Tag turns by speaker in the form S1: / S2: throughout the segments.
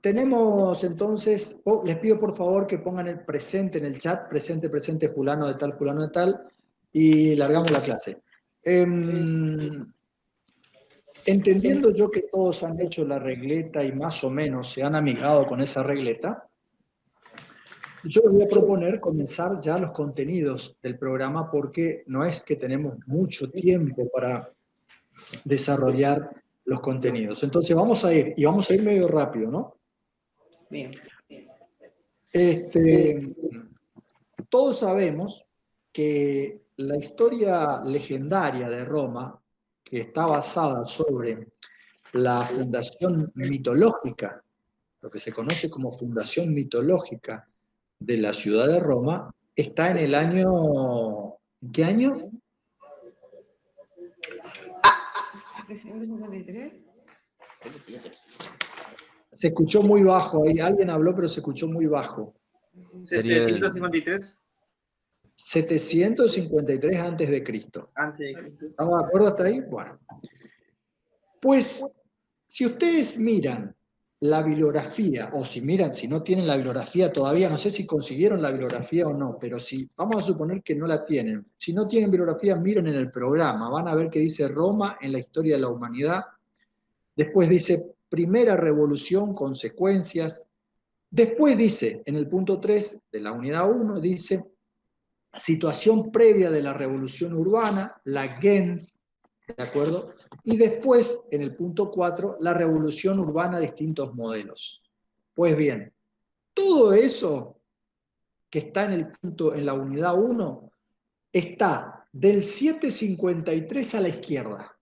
S1: Tenemos entonces, les pido por favor que pongan el presente en el chat, presente, presente, fulano de tal, y largamos la clase. Entendiendo yo que todos han hecho la regleta y más o menos se han amigado con esa regleta, yo les voy a proponer comenzar ya los contenidos del programa porque no es que tenemos mucho tiempo para desarrollar los contenidos. Entonces vamos a ir, y vamos a ir medio rápido, ¿no?
S2: Bien.
S1: Todos sabemos que la historia legendaria de Roma, que está basada sobre la fundación mitológica, lo que se conoce como fundación mitológica de la ciudad de Roma, está en el año... ¿En qué año?
S2: 753.
S1: Se escuchó muy bajo ahí, alguien habló pero se escuchó muy bajo.
S3: 753.
S1: 753 antes de Cristo. ¿Estamos de acuerdo hasta ahí? Bueno. Pues, si ustedes miran la bibliografía, o si miran, si no tienen la bibliografía todavía, no sé si consiguieron la bibliografía o no, pero si, vamos a suponer que no la tienen. Si no tienen bibliografía, miren en el programa, van a ver que dice Roma en la historia de la humanidad. Después dice Primera Revolución, consecuencias. Después dice, en el punto 3 de la unidad 1, dice situación previa de la revolución urbana, la gens, ¿de acuerdo? Y después, en el punto 4, la revolución urbana, distintos modelos. Pues bien, todo eso que está en el punto, en la unidad 1, está del 753 a la izquierda.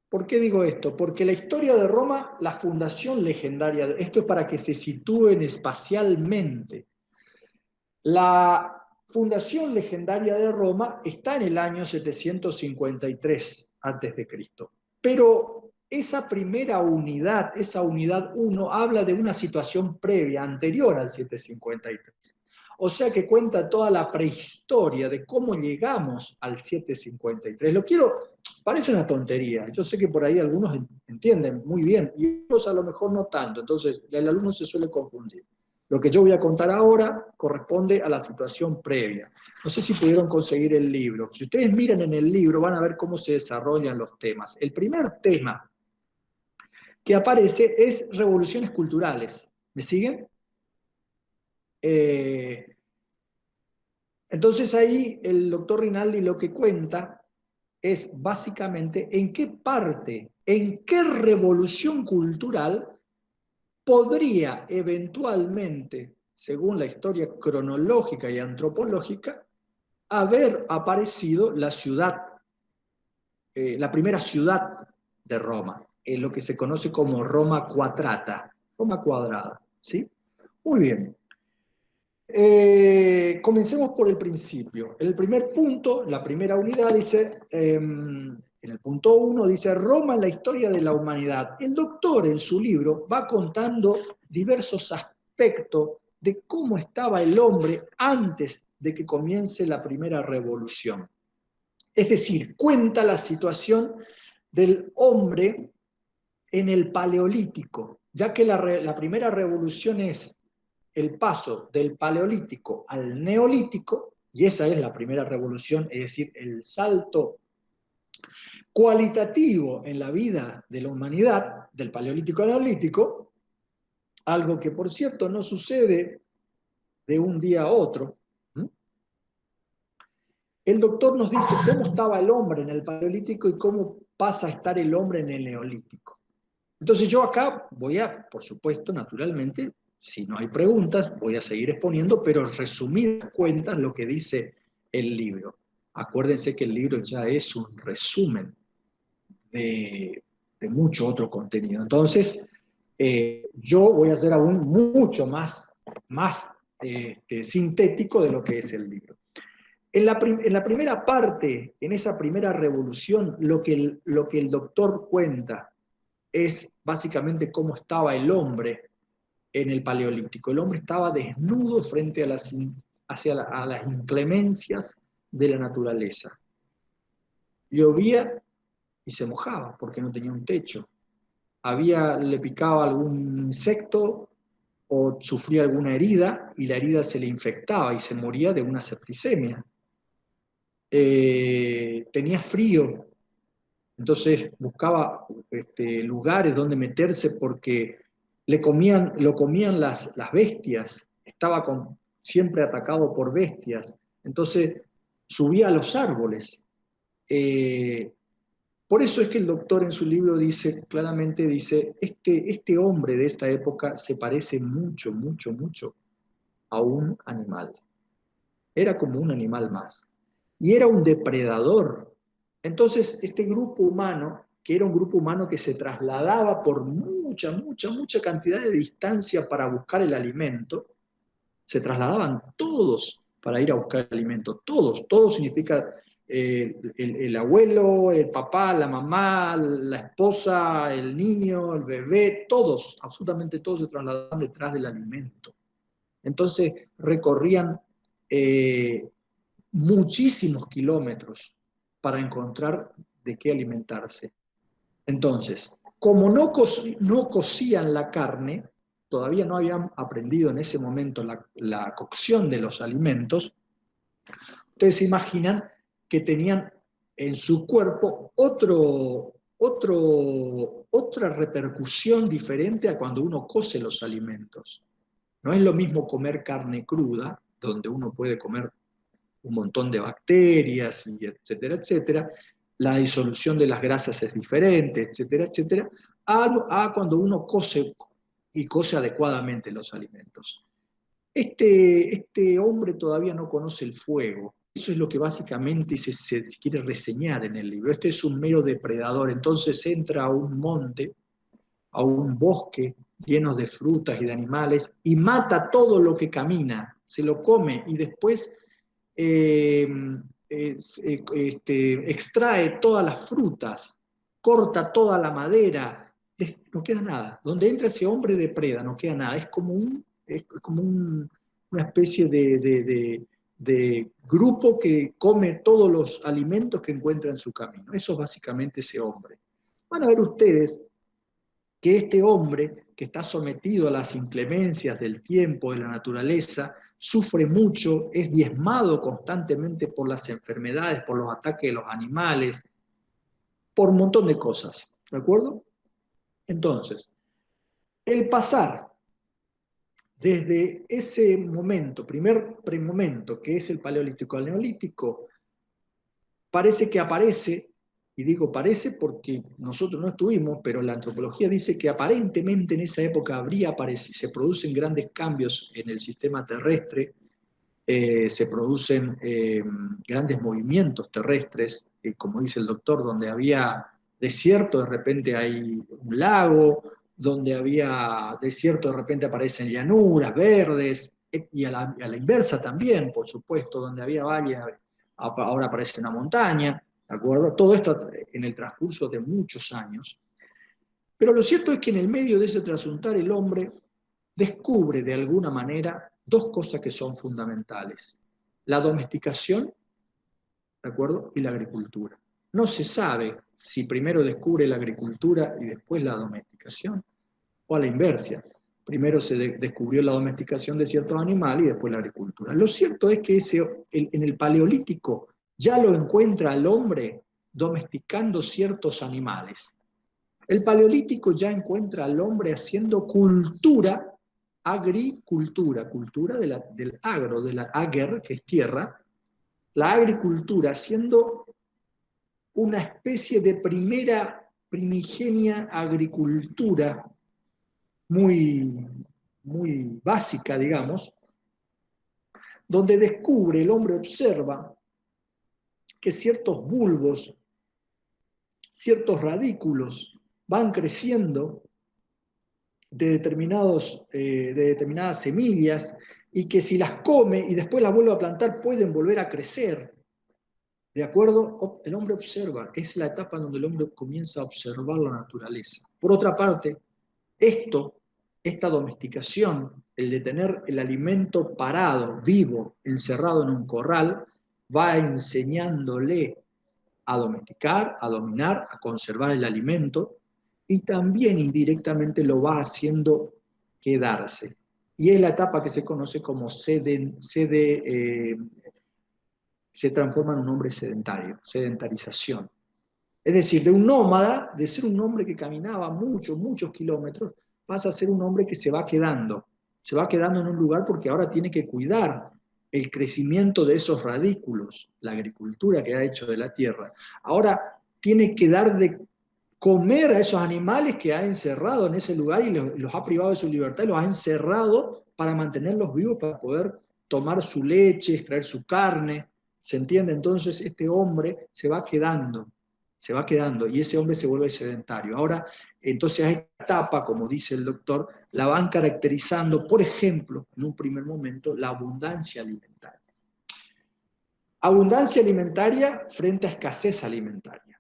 S1: ¿Por qué digo esto? Porque la historia de Roma, la fundación legendaria, esto es para que se sitúen espacialmente. La fundación legendaria de Roma está en el año 753 a.C. Pero esa primera unidad, esa unidad 1, habla de una situación previa, anterior al 753. O sea que cuenta toda la prehistoria de cómo llegamos al 753. Parece una tontería. Yo sé que por ahí algunos entienden muy bien y otros a lo mejor no tanto. Entonces el alumno se suele confundir. Lo que yo voy a contar ahora corresponde a la situación previa. No sé si pudieron conseguir el libro. Si ustedes miran en el libro van a ver cómo se desarrollan los temas. El primer tema que aparece es revoluciones culturales. ¿Me siguen? Entonces ahí el doctor Rinaldi lo que cuenta es básicamente en qué parte, en qué revolución cultural podría eventualmente, según la historia cronológica y antropológica, haber aparecido la ciudad, la primera ciudad de Roma, en lo que se conoce como Roma Quadrata, Roma cuadrada, ¿sí? Muy bien. Comencemos por el principio. El primer punto, la primera unidad dice, en el punto 1 dice Roma en la historia de la humanidad. El doctor en su libro va contando diversos aspectos de cómo estaba el hombre antes de que comience la primera revolución. Es decir, cuenta la situación del hombre en el Paleolítico, ya que la primera revolución es el paso del Paleolítico al Neolítico, y esa es la primera revolución, es decir, el salto cualitativo en la vida de la humanidad, del Paleolítico al Neolítico, algo que por cierto no sucede de un día a otro. El doctor nos dice cómo estaba el hombre en el Paleolítico y cómo pasa a estar el hombre en el Neolítico. Entonces yo acá voy a, por supuesto, naturalmente, si no hay preguntas, voy a seguir exponiendo, pero resumir cuentas lo que dice el libro. Acuérdense que el libro ya es un resumen de mucho otro contenido. Entonces, yo voy a ser aún mucho más sintético de lo que es el libro. En la primera parte, en esa primera revolución, lo que el doctor cuenta es básicamente cómo estaba el hombre en el Paleolítico. El hombre estaba desnudo frente a las inclemencias de la naturaleza. Llovía y se mojaba porque no tenía un techo. le picaba algún insecto o sufría alguna herida y la herida se le infectaba y se moría de una septicemia. Tenía frío, entonces buscaba lugares donde meterse porque lo comían las bestias, estaba siempre atacado por bestias, entonces subía a los árboles. Eh, por eso es que el doctor en su libro dice, claramente dice, este hombre de esta época se parece mucho, mucho, mucho a un animal. Era como un animal más. Y era un depredador. Entonces, este grupo humano, que era un grupo humano que se trasladaba por mucha, mucha, mucha cantidad de distancia para buscar el alimento, se trasladaban todos para ir a buscar alimento. Todos, todo significa el abuelo, el papá, la mamá, la esposa, el niño, el bebé, todos, absolutamente todos se trasladaban detrás del alimento. Entonces recorrían eh, muchísimos kilómetros para encontrar de qué alimentarse. Entonces, como no cocían la carne, todavía no habían aprendido en ese momento la cocción de los alimentos, ustedes se imaginan que tenían en su cuerpo otra repercusión diferente a cuando uno cose los alimentos. No es lo mismo comer carne cruda, donde uno puede comer un montón de bacterias, y etcétera, etcétera. La disolución de las grasas es diferente, etcétera, etcétera, a cuando uno cose y cose adecuadamente los alimentos. Este hombre todavía no conoce el fuego. Eso es lo que básicamente se quiere reseñar en el libro. Este es un mero depredador. Entonces entra a un monte, a un bosque lleno de frutas y de animales y mata todo lo que camina, se lo come y después eh, extrae todas las frutas, corta toda la madera, no queda nada. Donde entra ese hombre depreda, no queda nada. Es como una especie de grupo que come todos los alimentos que encuentra en su camino. Eso es básicamente ese hombre. Van a ver ustedes que este hombre, que está sometido a las inclemencias del tiempo, de la naturaleza, sufre mucho, es diezmado constantemente por las enfermedades, por los ataques de los animales, por un montón de cosas, ¿de acuerdo? Entonces, el pasar desde ese momento, primer momento, que es el paleolítico al neolítico, parece que aparece, y digo parece porque nosotros no estuvimos, pero la antropología dice que aparentemente en esa época habría aparecido, se producen grandes cambios en el sistema terrestre, se producen grandes movimientos terrestres, como dice el doctor, donde había desierto, de repente hay un lago, donde había desierto, de repente aparecen llanuras verdes, y a la inversa también, por supuesto, donde había valles, ahora aparece una montaña, ¿de acuerdo? Todo esto en el transcurso de muchos años. Pero lo cierto es que en el medio de ese trasuntar el hombre descubre de alguna manera dos cosas que son fundamentales: la domesticación, ¿de acuerdo? Y la agricultura. No se sabe si primero descubre la agricultura y después la domesticación, o a la inversa. Primero se descubrió la domesticación de ciertos animales y después la agricultura. Lo cierto es que en el Paleolítico ya lo encuentra al hombre domesticando ciertos animales. El Paleolítico ya encuentra al hombre haciendo cultura, agricultura, cultura del agro, de la ager, que es tierra, la agricultura siendo una especie de primigenia agricultura muy, muy básica, digamos, donde descubre, el hombre observa que ciertos bulbos, ciertos radículos van creciendo de determinadas semillas y que si las come y después las vuelve a plantar pueden volver a crecer. ¿De acuerdo? El hombre observa, es la etapa en donde el hombre comienza a observar la naturaleza. Por otra parte, esta domesticación, el de tener el alimento parado, vivo, encerrado en un corral, va enseñándole a domesticar, a dominar, a conservar el alimento, y también indirectamente lo va haciendo quedarse. Y es la etapa que se conoce como se transforma en un hombre sedentario, sedentarización. Es decir, de un nómada, de ser un hombre que caminaba muchos, muchos kilómetros, pasa a ser un hombre que se va quedando en un lugar porque ahora tiene que cuidar el crecimiento de esos radículos, la agricultura que ha hecho de la tierra. Ahora tiene que dar de comer a esos animales que ha encerrado en ese lugar y los ha privado de su libertad y los ha encerrado para mantenerlos vivos, para poder tomar su leche, extraer su carne. ¿Se entiende? Entonces este hombre se va quedando y ese hombre se vuelve sedentario. Ahora, entonces a esta etapa, como dice el doctor, la van caracterizando, por ejemplo, en un primer momento, la abundancia alimentaria. Abundancia alimentaria frente a escasez alimentaria.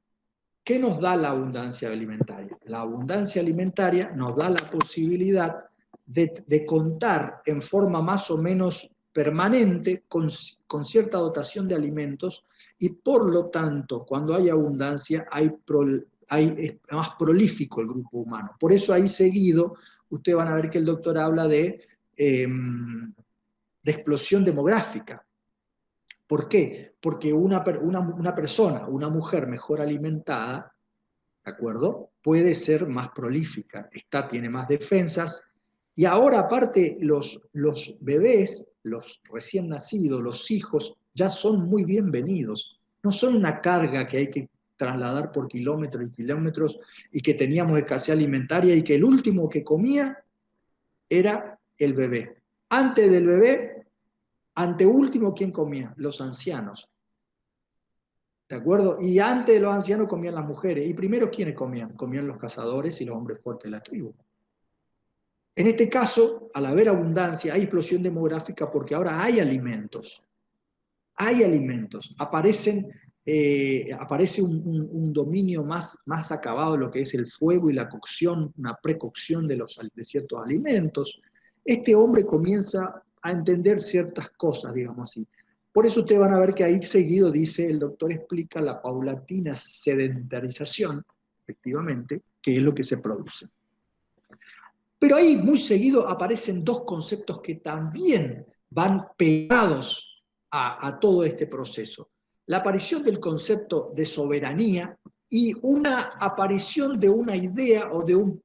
S1: ¿Qué nos da la abundancia alimentaria? La abundancia alimentaria nos da la posibilidad de contar en forma más o menos permanente con cierta dotación de alimentos y por lo tanto, cuando hay abundancia, es más prolífico el grupo humano. Por eso ahí seguido, ustedes van a ver que el doctor habla de explosión demográfica. ¿Por qué? Porque una persona, una mujer mejor alimentada, ¿de acuerdo? Puede ser más prolífica, tiene más defensas. Y ahora aparte los bebés, los recién nacidos, los hijos, ya son muy bienvenidos. No son una carga que hay que trasladar por kilómetros y kilómetros y que teníamos escasez alimentaria y que el último que comía era el bebé. Antes del bebé, anteúltimo, ¿quién comía? Los ancianos. ¿De acuerdo? Y antes de los ancianos comían las mujeres. ¿Y primero quiénes comían? Comían los cazadores y los hombres fuertes de la tribu. En este caso, al haber abundancia, hay explosión demográfica porque ahora hay alimentos. Hay alimentos. Aparece un dominio más acabado de lo que es el fuego y la cocción, una precocción de ciertos alimentos. Este hombre comienza a entender ciertas cosas, digamos así. Por eso ustedes van a ver que ahí seguido dice, el doctor explica la paulatina sedentarización, efectivamente, que es lo que se produce. Pero ahí muy seguido aparecen dos conceptos que también van pegados a todo este proceso. La aparición del concepto de soberanía y una aparición de una idea o de un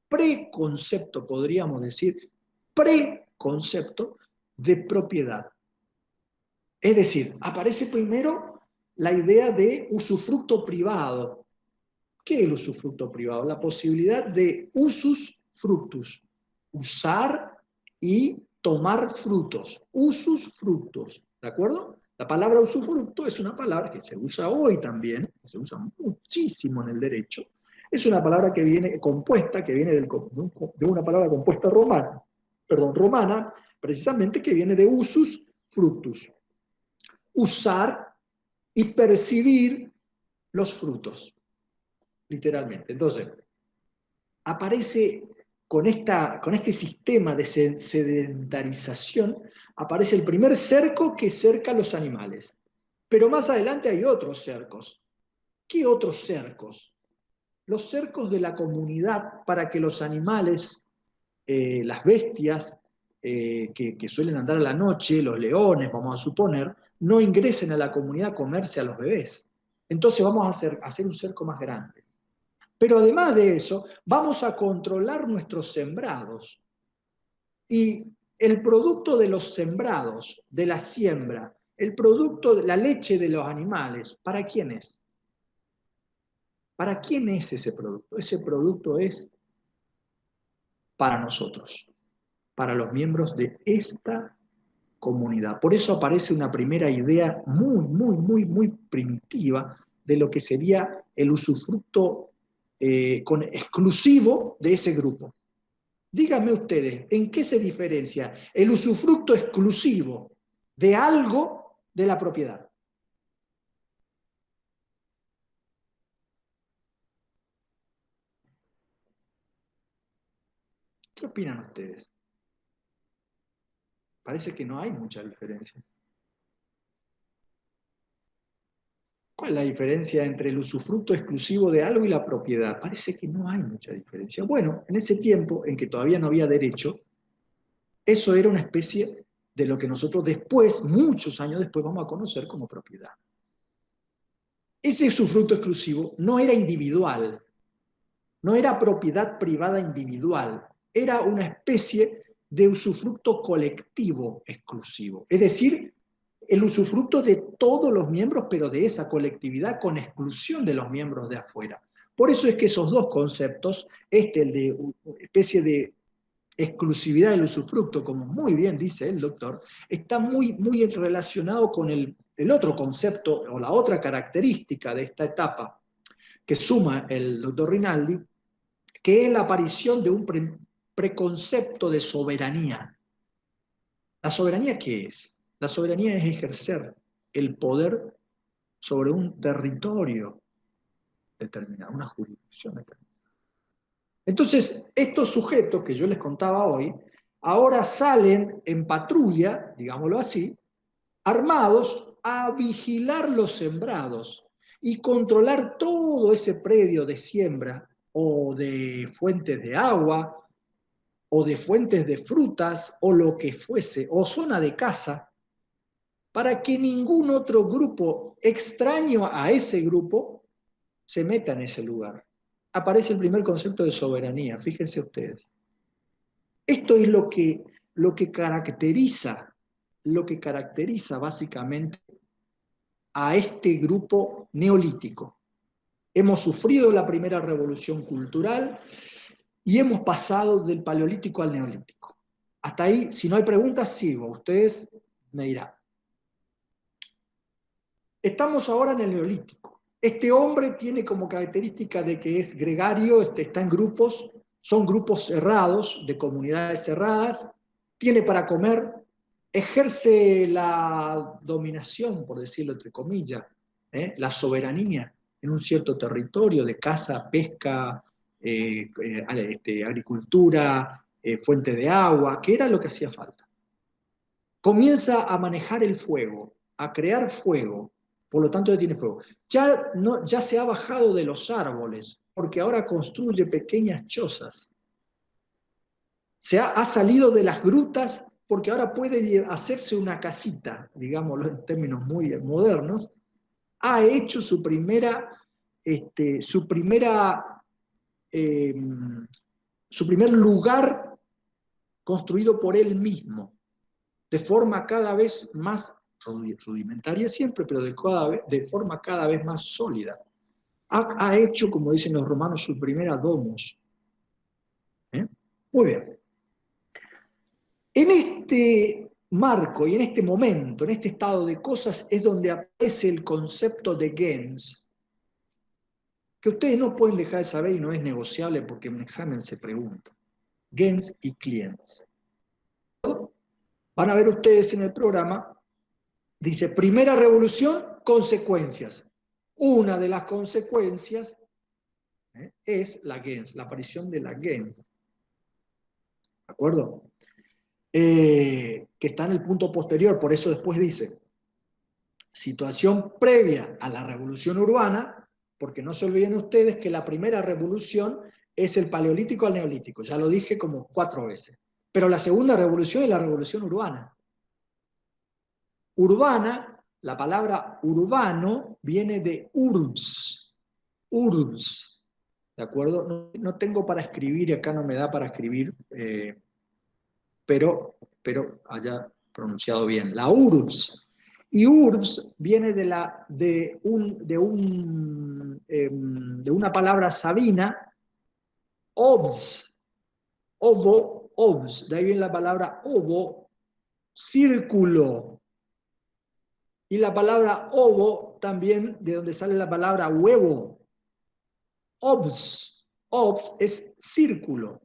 S1: preconcepto, podríamos decir, preconcepto de propiedad. Es decir, aparece primero la idea de usufructo privado. ¿Qué es el usufructo privado? La posibilidad de usus fructus, usar y tomar frutos, usus fructos, ¿de acuerdo? La palabra usufructo es una palabra que se usa hoy también, se usa muchísimo en el derecho. Es una palabra que viene compuesta, que viene de una palabra compuesta romana, precisamente que viene de usus fructus. Usar y percibir los frutos, literalmente. Entonces, aparece con este sistema de sedentarización, aparece el primer cerco que cerca a los animales. Pero más adelante hay otros cercos. ¿Qué otros cercos? Los cercos de la comunidad para que los animales, las bestias que suelen andar a la noche, los leones, vamos a suponer, no ingresen a la comunidad a comerse a los bebés. Entonces vamos a hacer un cerco más grande. Pero además de eso, vamos a controlar nuestros sembrados. Y el producto de los sembrados, de la siembra, el producto de la leche de los animales, ¿para quién es? ¿Para quién es ese producto? Ese producto es para nosotros, para los miembros de esta comunidad. Por eso aparece una primera idea muy primitiva de lo que sería el usufructo exclusivo de ese grupo. Díganme ustedes, ¿en qué se diferencia el usufructo exclusivo de algo de la propiedad? ¿Qué opinan ustedes? Parece que no hay mucha diferencia. ¿cuál es la diferencia entre el usufructo exclusivo de algo y la propiedad? Parece que no hay mucha diferencia. Bueno, en ese tiempo en que todavía no había derecho, eso era una especie de lo que nosotros después, muchos años después, vamos a conocer como propiedad. Ese usufructo exclusivo no era individual, no era propiedad privada individual, era una especie de usufructo colectivo exclusivo. Es decir, el usufructo de todos los miembros, pero de esa colectividad con exclusión de los miembros de afuera. Por eso es que esos dos conceptos, el de especie de exclusividad del usufructo, como muy bien dice el doctor, está muy, muy relacionado con el otro concepto o la otra característica de esta etapa que suma el doctor Rinaldi, que es la aparición de un preconcepto de soberanía. ¿La soberanía qué es? La soberanía es ejercer el poder sobre un territorio determinado, una jurisdicción determinada. Entonces, estos sujetos que yo les contaba hoy, ahora salen en patrulla, digámoslo así, armados a vigilar los sembrados y controlar todo ese predio de siembra o de fuentes de agua o de fuentes de frutas o lo que fuese, o zona de caza, para que ningún otro grupo extraño a ese grupo se meta en ese lugar. Aparece el primer concepto de soberanía, fíjense ustedes. Esto es lo que caracteriza básicamente a este grupo neolítico. Hemos sufrido la primera revolución cultural y hemos pasado del paleolítico al neolítico. Hasta ahí, si no hay preguntas, sigo. Ustedes me dirán. Estamos ahora en el neolítico. Este hombre tiene como característica de que es gregario, está en grupos, son grupos cerrados, de comunidades cerradas, tiene para comer, ejerce la dominación, por decirlo entre comillas, la soberanía en un cierto territorio de caza, pesca, agricultura, fuente de agua, que era lo que hacía falta. Comienza a manejar el fuego, a crear fuego, por lo tanto ya tiene fuego. Ya se ha bajado de los árboles, porque ahora construye pequeñas chozas. Ha salido de las grutas, porque ahora puede hacerse una casita, digámoslo en términos muy modernos. Ha hecho su primer lugar construido por él mismo, de forma cada vez más rudimentaria siempre, pero de forma cada vez más sólida. Ha hecho, como dicen los romanos, su primera domus. Muy bien. En este marco y en este momento, en este estado de cosas, es donde aparece el concepto de gens, que ustedes no pueden dejar de saber y no es negociable porque en un examen se pregunta. Gens y clients. Van a ver ustedes en el programa, dice, primera revolución, consecuencias. Una de las consecuencias es la gens, la aparición de la gens. ¿De acuerdo? Que está en el punto posterior, por eso después dice, situación previa a la revolución urbana, porque no se olviden ustedes que la primera revolución es el paleolítico al neolítico, ya lo dije como 4 veces, pero la segunda revolución es la revolución urbana. Urbana, la palabra urbano viene de urbs, urbs, ¿de acuerdo? No tengo para escribir, acá no me da para escribir, pero haya pronunciado bien, la urbs. Y urbs viene de una palabra sabina, obs, ovo, obs, de ahí viene la palabra ovo, círculo. Y la palabra ovo también de donde sale la palabra huevo. Obs, obs es círculo.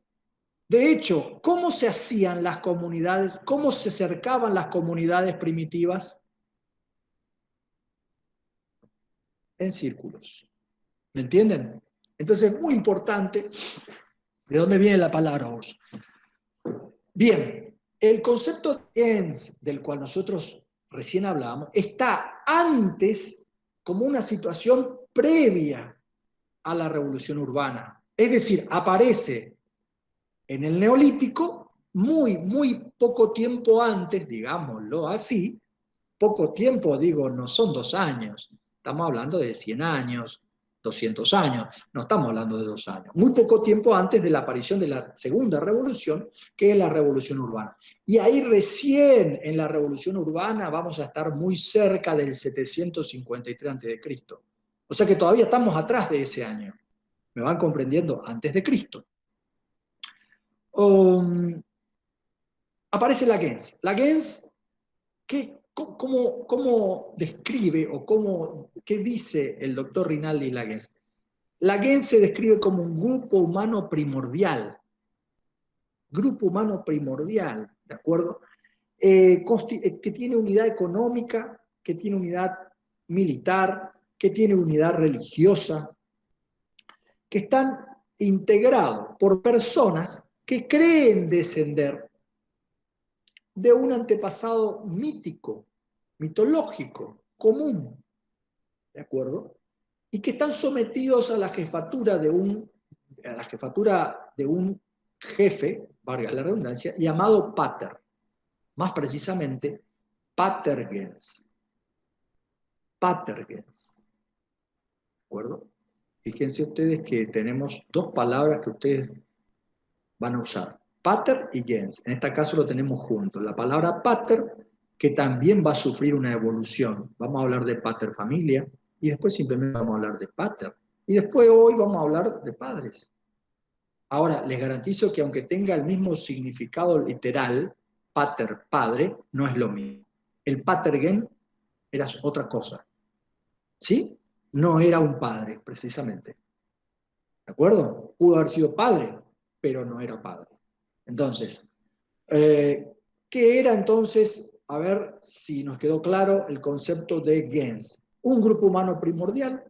S1: De hecho, ¿cómo se hacían las comunidades? ¿Cómo se cercaban las comunidades primitivas? En círculos. ¿Me entienden? Entonces es muy importante de dónde viene la palabra os. Bien, el concepto de ens, del cual nosotros recién hablábamos, está antes como una situación previa a la revolución urbana. Es decir, aparece en el Neolítico muy poco tiempo antes, digámoslo así, poco tiempo, digo, no son 2 años, estamos hablando de 100 años, 200 años, no estamos hablando de 2 años, muy poco tiempo antes de la aparición de la segunda revolución, que es la revolución urbana. Y ahí recién en la revolución urbana vamos a estar muy cerca del 753 a.C. O sea que todavía estamos atrás de ese año. ¿Me van comprendiendo? Antes de Cristo. Aparece la gens. La gens, ¿cómo describe o qué dice el doctor Rinaldi la gens? La gens se describe como un grupo humano primordial. Grupo humano primordial, ¿de acuerdo? Que tiene unidad económica, que tiene unidad militar, que tiene unidad religiosa, que están integrados por personas que creen descender de un antepasado mítico, mitológico, común, ¿de acuerdo? Y que están sometidos a la jefatura de un jefe, valga la redundancia, llamado pater, más precisamente patergens. Patergens, ¿de acuerdo? Fíjense ustedes que tenemos dos palabras que ustedes van a usar, pater y gens. En este caso lo tenemos juntos. La palabra pater, que también va a sufrir una evolución. Vamos a hablar de pater familia y después simplemente vamos a hablar de pater. Y después hoy vamos a hablar de padres. Ahora, les garantizo que aunque tenga el mismo significado literal, pater, padre, no es lo mismo. El patergen era otra cosa. ¿Sí? No era un padre, precisamente. ¿De acuerdo? Pudo haber sido padre, pero no era padre. Entonces, ¿qué era entonces? A ver si nos quedó claro el concepto de gens. Un grupo humano primordial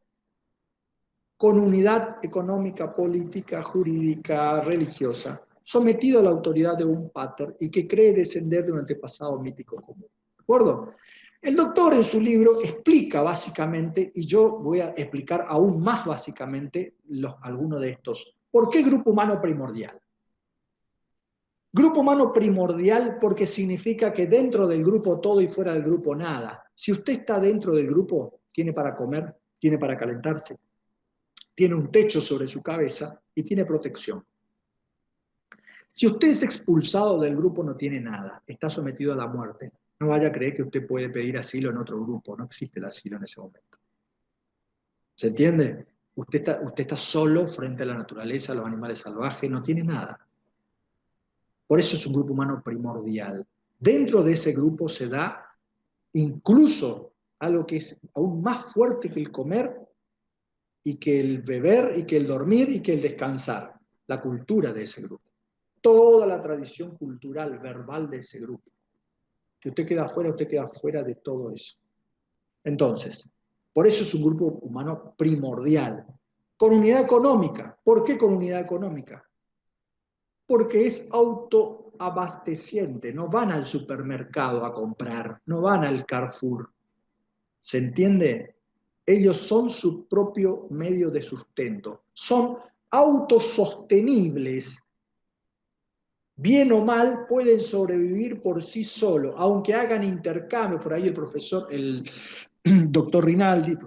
S1: con unidad económica, política, jurídica, religiosa, sometido a la autoridad de un pater y que cree descender de un antepasado mítico común. ¿De acuerdo? El doctor en su libro explica básicamente, y yo voy a explicar aún más básicamente algunos de estos. ¿Por qué grupo humano primordial? Grupo humano primordial porque significa que dentro del grupo todo y fuera del grupo nada. Si usted está dentro del grupo, tiene para comer, tiene para calentarse, tiene un techo sobre su cabeza y tiene protección. Si usted es expulsado del grupo, no tiene nada, está sometido a la muerte. No vaya a creer que usted puede pedir asilo en otro grupo, no existe el asilo en ese momento. ¿Se entiende? Usted está solo frente a la naturaleza, a los animales salvajes, no tiene nada. Por eso es un grupo humano primordial. Dentro de ese grupo se da incluso algo que es aún más fuerte que el comer y que el beber y que el dormir y que el descansar, la cultura de ese grupo. Toda la tradición cultural, verbal de ese grupo. Si usted queda afuera, usted queda fuera de todo eso. Entonces, por eso es un grupo humano primordial. Con unidad económica. ¿Por qué con unidad económica? Porque es autoabasteciente, no van al supermercado a comprar, no van al Carrefour. ¿Se entiende? Ellos son su propio medio de sustento, son autosostenibles. Bien o mal pueden sobrevivir por sí solos, aunque hagan intercambio. Por ahí el profesor Rinaldi,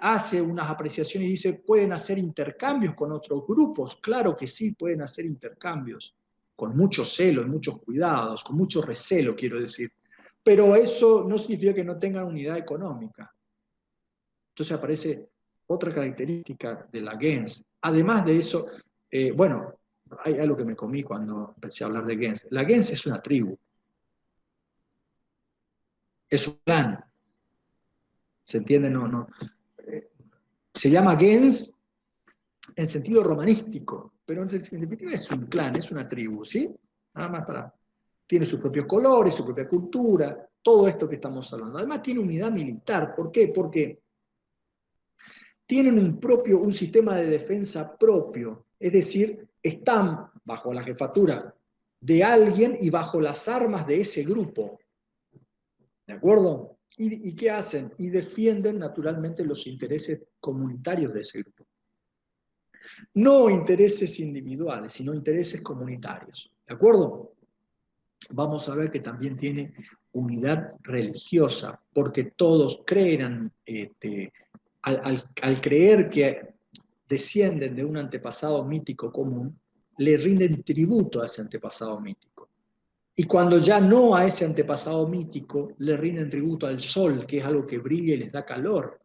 S1: hace unas apreciaciones y dice, pueden hacer intercambios con otros grupos. Claro que sí, pueden hacer intercambios, con mucho celo y muchos cuidados, con mucho recelo, quiero decir. Pero eso no significa que no tengan unidad económica. Entonces aparece otra característica de la gens. Además de eso, bueno, hay algo que me comí cuando empecé a hablar de gens. La gens es una tribu, es un clan. ¿Se entiende? Se llama gens en sentido romanístico, pero en definitiva es un clan, es una tribu, ¿sí? Nada más tiene sus propios colores, su propia cultura, todo esto que estamos hablando. Además tiene unidad militar. ¿Por qué? Porque tienen un sistema de defensa propio, es decir, están bajo la jefatura de alguien y bajo las armas de ese grupo. ¿De acuerdo? ¿Y qué hacen? Y defienden naturalmente los intereses comunitarios de ese grupo. No intereses individuales, sino intereses comunitarios. ¿De acuerdo? Vamos a ver que también tiene unidad religiosa, porque todos creen, al creer que descienden de un antepasado mítico común, le rinden tributo a ese antepasado mítico. Y cuando ya no a ese antepasado mítico, le rinden tributo al sol, que es algo que brilla y les da calor,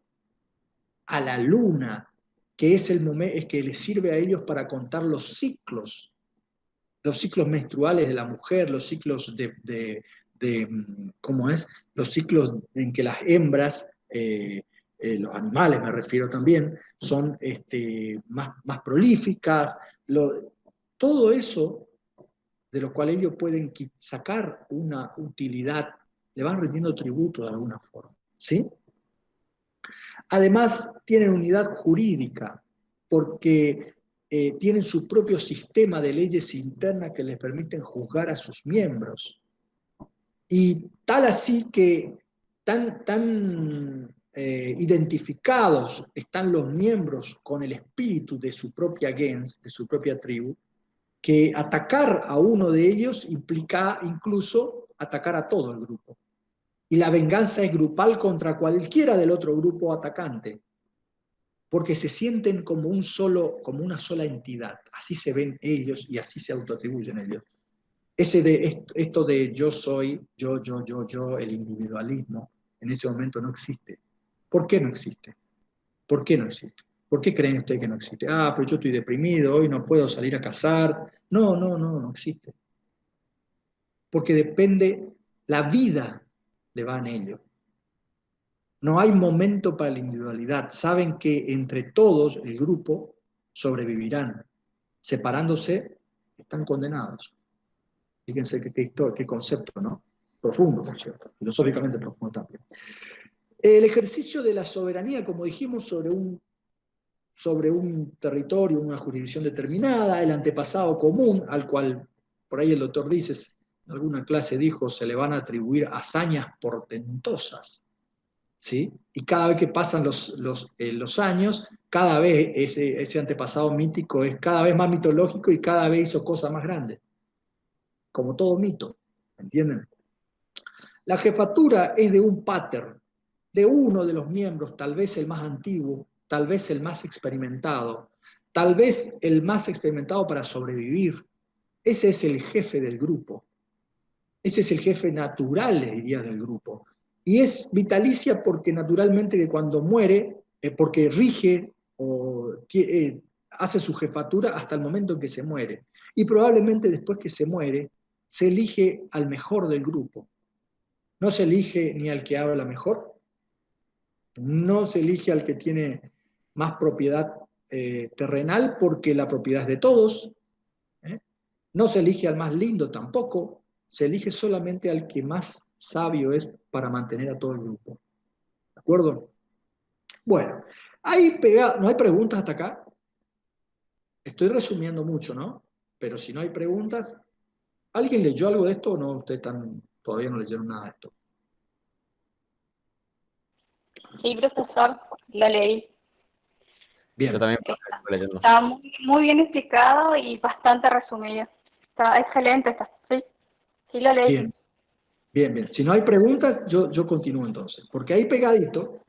S1: a la luna, que es el momento, es que les sirve a ellos para contar los ciclos menstruales de la mujer, los ciclos ¿cómo es? Los ciclos en que las hembras, los animales me refiero también, son más prolíficas, todo eso de lo cual ellos pueden sacar una utilidad, le van rindiendo tributo de alguna forma, ¿sí? Además, tienen unidad jurídica, porque tienen su propio sistema de leyes internas que les permiten juzgar a sus miembros. Y tal así que tan identificados están los miembros con el espíritu de su propia gens, de su propia tribu, que atacar a uno de ellos implica incluso atacar a todo el grupo. Y la venganza es grupal contra cualquiera del otro grupo atacante, porque se sienten como como una sola entidad. Así se ven ellos y así se autoatribuyen ellos. Esto de yo soy, yo, el individualismo, en ese momento no existe. ¿Por qué no existe? ¿Por qué no existe? ¿Por qué creen ustedes que no existe? Ah, pero yo estoy deprimido, hoy no puedo salir a cazar. No existe. Porque depende, la vida le va en ello. No hay momento para la individualidad. Saben que entre todos, el grupo, sobrevivirán. Separándose, están condenados. Fíjense qué concepto, ¿no? Profundo, por cierto. Filosóficamente profundo también. El ejercicio de la soberanía, como dijimos, sobre un territorio, una jurisdicción determinada, el antepasado común, al cual por ahí el doctor dice, en alguna clase dijo, se le van a atribuir hazañas portentosas. ¿Sí? Y cada vez que pasan los años, cada vez ese antepasado mítico es cada vez más mitológico y cada vez hizo cosas más grandes, como todo mito, ¿entienden? La jefatura es de un pater, de uno de los miembros, tal vez el más antiguo, tal vez el más experimentado, tal vez el más experimentado para sobrevivir. Ese es el jefe del grupo. Ese es el jefe natural, le diría, del grupo. Y es vitalicia porque naturalmente que cuando muere, porque rige o hace su jefatura hasta el momento en que se muere. Y probablemente después que se muere, se elige al mejor del grupo. No se elige ni al que habla mejor, no se elige al que tiene más propiedad terrenal porque la propiedad es de todos, ¿eh? No se elige al más lindo tampoco, se elige solamente al que más sabio es para mantener a todo el grupo. ¿De acuerdo? Bueno, ¿no hay preguntas hasta acá? Estoy resumiendo mucho, ¿no? Pero si no hay preguntas, ¿alguien leyó algo de esto o no? Ustedes todavía no leyeron nada de esto.
S2: Sí, profesor, lo leí.
S3: Yo
S1: Bien,
S3: también
S2: Está,
S3: estoy leyendo.
S2: está muy bien explicado y bastante resumido. Está excelente, sí lo leí.
S1: bien, bien. Si no hay preguntas, yo continúo entonces. Porque ahí pegadito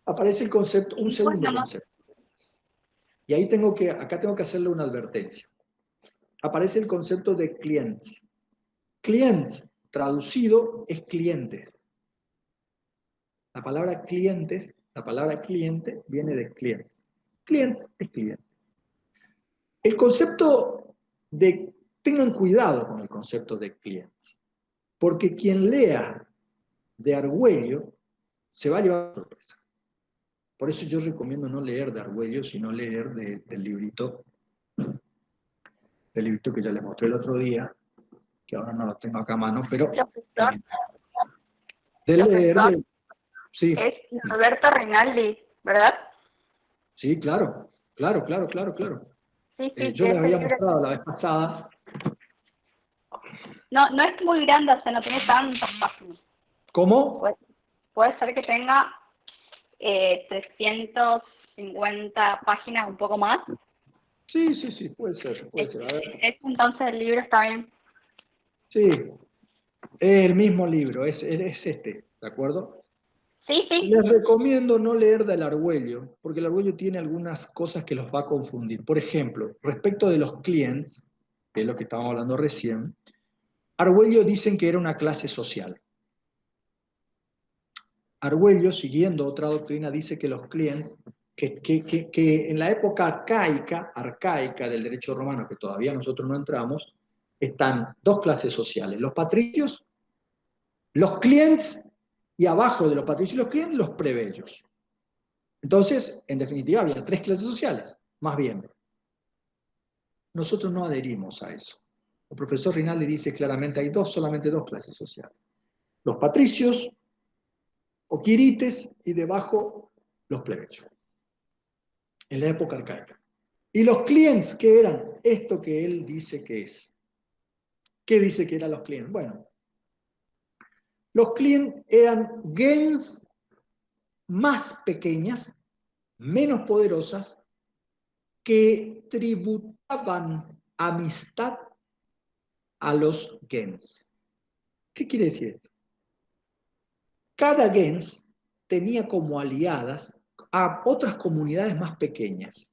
S1: aparece el concepto, un segundo
S2: Bueno,
S1: concepto. Y ahí acá tengo que hacerle una advertencia. Aparece el concepto de clients. Clients, traducido, es clientes. La palabra clientes, la palabra cliente viene de clients. Client es cliente. El concepto tengan cuidado con el concepto de clientes, porque quien lea de Argüello se va a llevar sorpresa. Por eso yo recomiendo no leer de Argüello, sino leer del librito que ya les mostré el otro día, que ahora no lo tengo acá a mano, pero
S2: profesor,
S1: de leer
S2: profesor,
S1: sí,
S2: es Roberto Rinaldi, ¿verdad?
S1: sí, claro.
S2: Sí, sí,
S1: Yo les
S2: ese
S1: había
S2: libro.
S1: mostrado la vez pasada,
S2: No, no es muy grande, o sea, no tiene tantas páginas.
S1: ¿Cómo?
S2: Puede ser que tenga 350 páginas, un poco más.
S1: Sí, sí, sí, puede ser, puede ser. A ver.
S2: Entonces el libro está bien.
S1: Sí, es el mismo libro, es este, ¿de acuerdo?
S2: Sí, sí.
S1: Les recomiendo no leer del Argüello, porque el Argüello tiene algunas cosas que los va a confundir. Por ejemplo, respecto de los clients, que es lo que estábamos hablando recién, Argüello dicen que era una clase social. Argüello, siguiendo otra doctrina, dice que los clients, que en la época arcaica del derecho romano, que todavía nosotros no entramos, están dos clases sociales, los patricios, los clients, y abajo de los patricios y los clients, los plebeyos. Entonces, en definitiva, había tres clases sociales. Más bien, nosotros no adherimos a eso. El profesor Rinaldi dice claramente, hay solamente dos clases sociales. Los patricios o quirites y debajo los plebeyos. En la época arcaica. Y los clients, ¿qué eran? Esto que él dice que es. ¿Qué dice que eran los clients? Bueno, los clients eran gens más pequeñas, menos poderosas, que tributaban amistad a los gens. ¿Qué quiere decir esto? Cada gens tenía como aliadas a otras comunidades más pequeñas,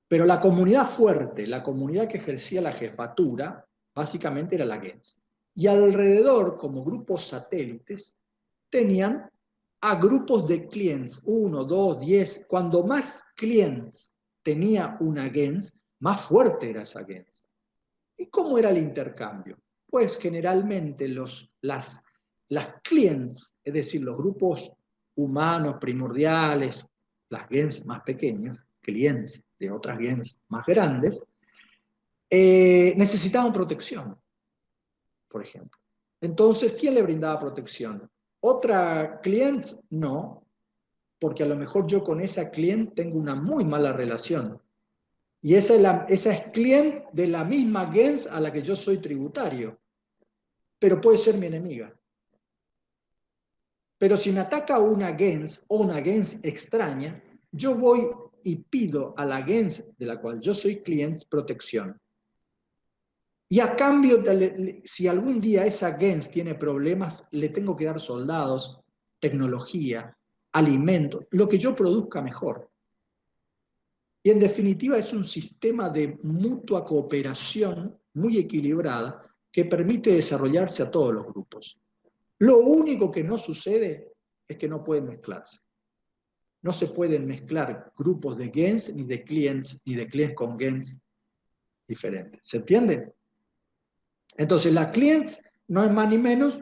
S1: pero la comunidad fuerte, la comunidad que ejercía la jefatura, básicamente era la gens. Y alrededor, como grupos satélites, tenían a grupos de clients, 1, 2, 10. Cuando más clients tenía una gens, más fuerte era esa gens. ¿Y cómo era el intercambio? Pues generalmente las clients, es decir, los grupos humanos primordiales, las gens más pequeñas, clients de otras gens más grandes, necesitaban protección, por ejemplo. Entonces, ¿quién le brindaba protección? ¿Otra client? No, porque a lo mejor yo con esa client tengo una muy mala relación. Y esa es client de la misma gens a la que yo soy tributario, pero puede ser mi enemiga. Pero si me ataca una gens o una gens extraña, yo voy y pido a la gens de la cual yo soy client protección. Y a cambio, si algún día esa gens tiene problemas, le tengo que dar soldados, tecnología, alimentos, lo que yo produzca mejor. Y en definitiva es un sistema de mutua cooperación muy equilibrada que permite desarrollarse a todos los grupos. Lo único que no sucede es que no pueden mezclarse. No se pueden mezclar grupos de gens, ni de clients con gens diferentes. ¿Se entiende? Entonces la clients no es más ni menos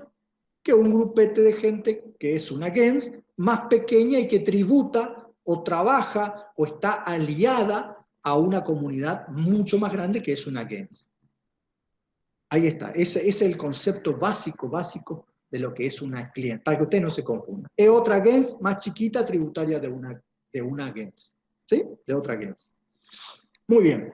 S1: que un grupete de gente que es una gens más pequeña y que tributa o trabaja o está aliada a una comunidad mucho más grande que es una gens. Ahí está, ese es el concepto básico de lo que es una client, para que usted no se confunda. Es otra gens más chiquita tributaria de una gens, ¿sí? De otra gens. Muy bien.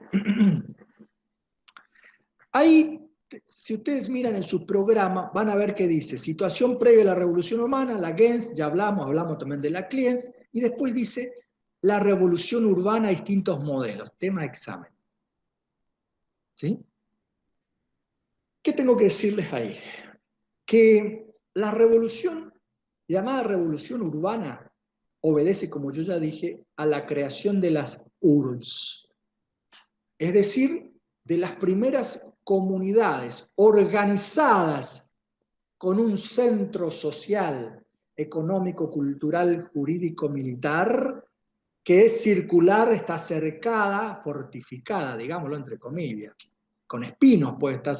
S1: Ahí, si ustedes miran en su programa, van a ver que dice, situación previa a la revolución humana, la gens, ya hablamos también de la clients, y después dice, la revolución urbana, distintos modelos, tema de examen. ¿Sí? ¿Qué tengo que decirles ahí? Que la revolución, llamada revolución urbana, obedece, como yo ya dije, a la creación de las URBs, es decir, de las primeras comunidades organizadas con un centro social, económico, cultural, jurídico, militar, que es circular, está cercada, fortificada, digámoslo entre comillas, con espinos, puede estar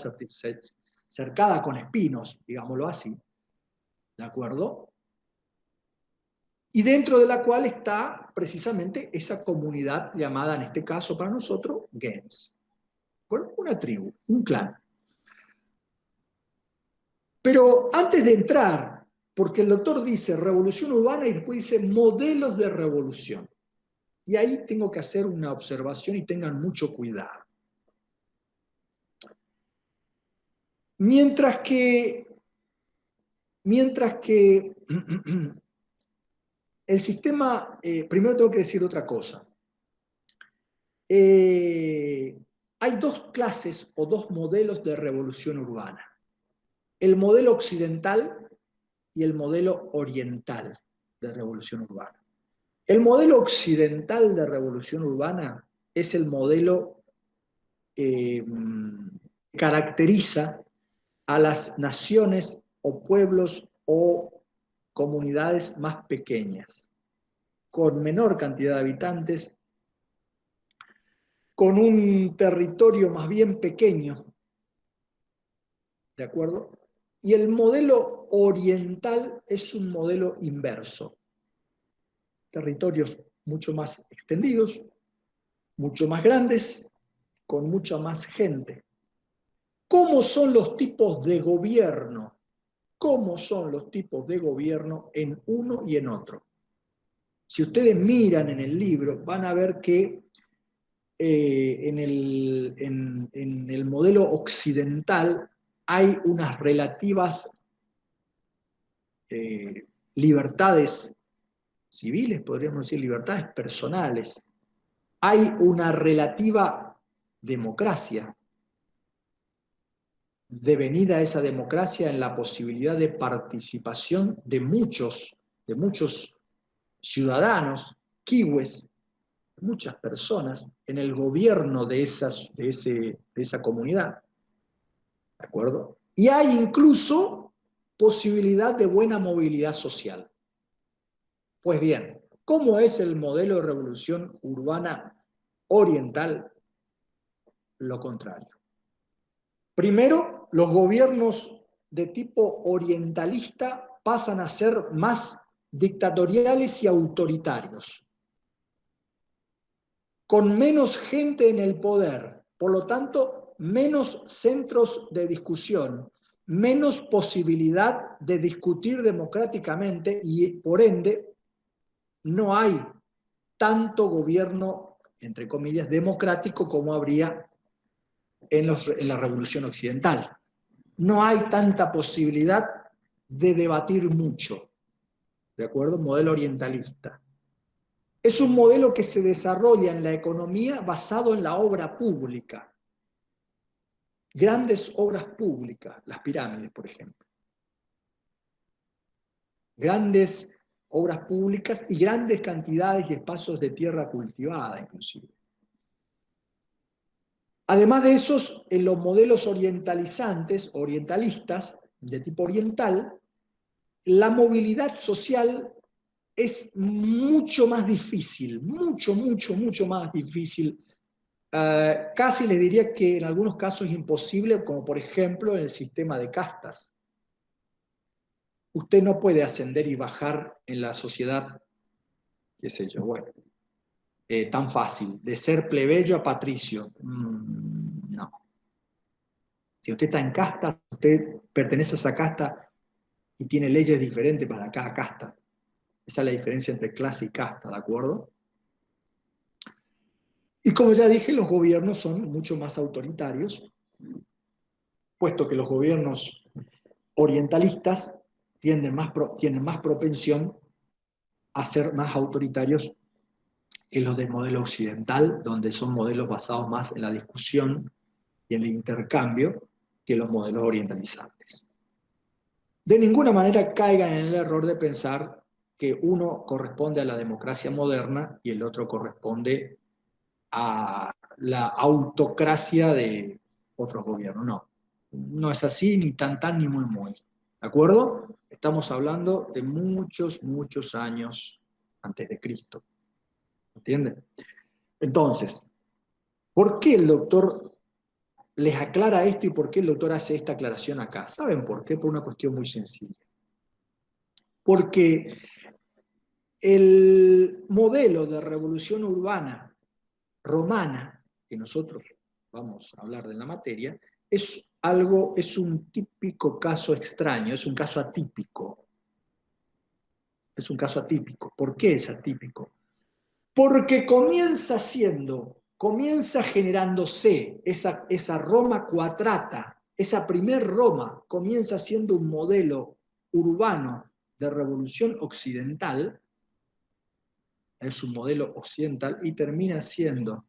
S1: cercada con espinos, digámoslo así, ¿de acuerdo? Y dentro de la cual está precisamente esa comunidad llamada, en este caso para nosotros, gens. Bueno, una tribu, un clan. Pero antes de entrar, porque el doctor dice revolución urbana y después dice modelos de revolución. Y ahí tengo que hacer una observación y tengan mucho cuidado. Mientras que Mientras que el sistema, primero tengo que decir otra cosa. Hay dos clases o dos modelos de revolución urbana. El modelo occidental y el modelo oriental de revolución urbana. El modelo occidental de revolución urbana es el modelo que caracteriza a las naciones o pueblos o comunidades más pequeñas, con menor cantidad de habitantes, con un territorio más bien pequeño, ¿de acuerdo? Y el modelo oriental es un modelo inverso. Territorios mucho más extendidos, mucho más grandes, con mucha más gente. ¿Cómo son los tipos de gobierno? ¿Cómo son los tipos de gobierno en uno y en otro? Si ustedes miran en el libro, van a ver que en el modelo occidental hay unas relativas libertades civiles, podríamos decir libertades personales. Hay una relativa democracia, devenida esa democracia en la posibilidad de participación de muchos ciudadanos, kiwis, muchas personas en el gobierno de esa comunidad. ¿De acuerdo? Y hay incluso posibilidad de buena movilidad social. Pues bien, ¿cómo es el modelo de revolución urbana oriental? Lo contrario. Primero, los gobiernos de tipo orientalista pasan a ser más dictatoriales y autoritarios, con menos gente en el poder, por lo tanto, menos centros de discusión, menos posibilidad de discutir democráticamente y, por ende, no hay tanto gobierno, entre comillas, democrático como habría en la Revolución Occidental. No hay tanta posibilidad de debatir mucho, ¿de acuerdo? Modelo orientalista. Es un modelo que se desarrolla en la economía basado en la obra pública. Grandes obras públicas, las pirámides, por ejemplo. Grandes obras públicas y grandes cantidades y espacios de tierra cultivada, inclusive. Además de esos, en los modelos orientalistas, de tipo oriental, la movilidad social es mucho más difícil, mucho más difícil. Casi les diría que en algunos casos imposible, como por ejemplo en el sistema de castas. Usted no puede ascender y bajar en la sociedad, qué sé yo, bueno, tan fácil, de ser plebeyo a patricio. No. Si usted está en casta, usted pertenece a esa casta y tiene leyes diferentes para cada casta. Esa es la diferencia entre clase y casta, ¿de acuerdo? Y como ya dije, los gobiernos son mucho más autoritarios, puesto que los gobiernos orientalistas tienen más propensión a ser más autoritarios que los del modelo occidental, donde son modelos basados más en la discusión y en el intercambio que los modelos orientalizantes. De ninguna manera caigan en el error de pensar que uno corresponde a la democracia moderna y el otro corresponde a la autocracia de otros gobiernos. No, no es así, ni tan ni muy. ¿De acuerdo? Estamos hablando de muchos años antes de Cristo. ¿Entienden? Entonces, ¿por qué el doctor les aclara esto y por qué el doctor hace esta aclaración acá? ¿Saben por qué? Por una cuestión muy sencilla. Porque el modelo de revolución urbana romana, que nosotros vamos a hablar de la materia, es un típico caso extraño, es un caso atípico. Es un caso atípico. ¿Por qué es atípico? Porque comienza generándose esa Roma cuatrata, esa primer Roma, comienza siendo un modelo urbano de revolución occidental, es un modelo occidental, y termina siendo,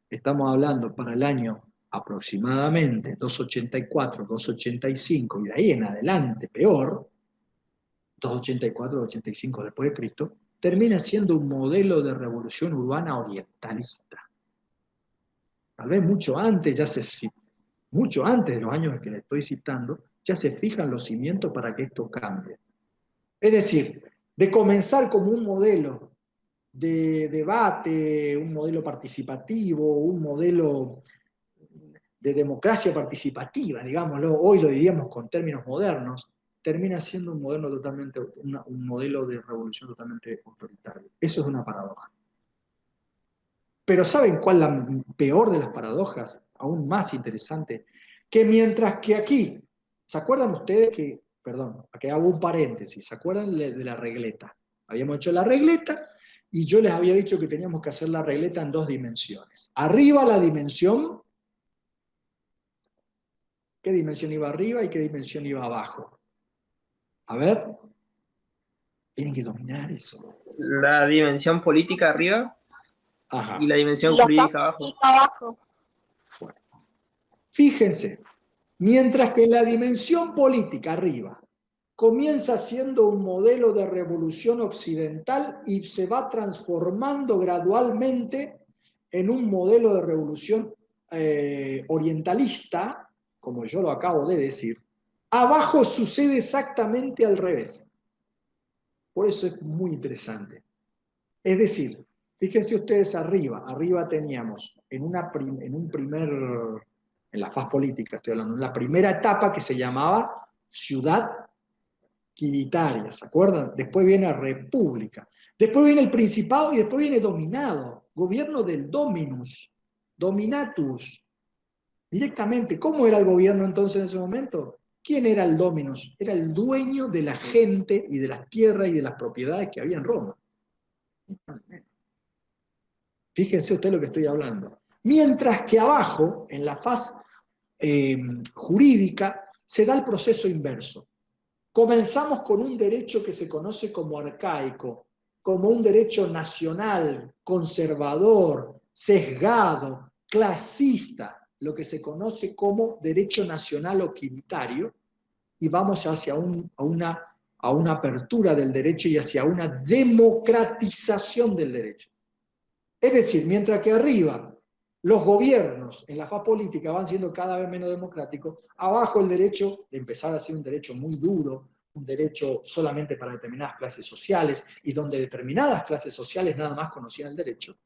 S1: estamos hablando para el año aproximadamente 284, 285, y de ahí en adelante peor, 284, 285 después de Cristo, termina siendo un modelo de revolución urbana orientalista. Tal vez mucho antes de los años que le estoy citando, ya se fijan los cimientos para que esto cambie. Es decir, de comenzar como un modelo de debate, un modelo participativo, un modelo de democracia participativa, digámoslo, hoy lo diríamos con términos modernos, termina siendo un modelo de revolución totalmente autoritario. Eso es una paradoja. Pero ¿saben cuál es la peor de las paradojas? Aún más interesante. Que mientras que aquí, ¿se acuerdan ustedes que, perdón, aquí hago un paréntesis, ¿se acuerdan de la regleta? Habíamos hecho la regleta y yo les había dicho que teníamos que hacer la regleta en 2 dimensiones. Arriba la dimensión, ¿qué dimensión iba arriba y qué dimensión iba abajo? A ver, tienen que dominar eso.
S3: La dimensión política arriba.
S1: Ajá.
S3: Y la dimensión
S2: Y acá,
S3: jurídica abajo.
S2: y abajo.
S1: Bueno, fíjense, mientras que en la dimensión política arriba comienza siendo un modelo de revolución occidental y se va transformando gradualmente en un modelo de revolución orientalista, como yo lo acabo de decir, abajo sucede exactamente al revés. Por eso es muy interesante. Es decir, fíjense ustedes arriba teníamos en la faz política estoy hablando, en la primera etapa que se llamaba ciudad quiritaria, ¿se acuerdan? Después viene república, después viene el principado y después viene dominado, gobierno del dominus, dominatus, directamente. ¿Cómo era el gobierno entonces en ese momento? ¿Quién era el dominus? Era el dueño de la gente y de las tierras y de las propiedades que había en Roma. Fíjense usted lo que estoy hablando. Mientras que abajo, en la faz jurídica, se da el proceso inverso. Comenzamos con un derecho que se conoce como arcaico, como un derecho nacional, conservador, sesgado, clasista, lo que se conoce como derecho nacional o quintario, y vamos hacia a una apertura del derecho y hacia una democratización del derecho. Es decir, mientras que arriba los gobiernos en la faz política van siendo cada vez menos democráticos, abajo el derecho, de empezar a ser un derecho muy duro, un derecho solamente para determinadas clases sociales, y donde determinadas clases sociales nada más conocían el derecho,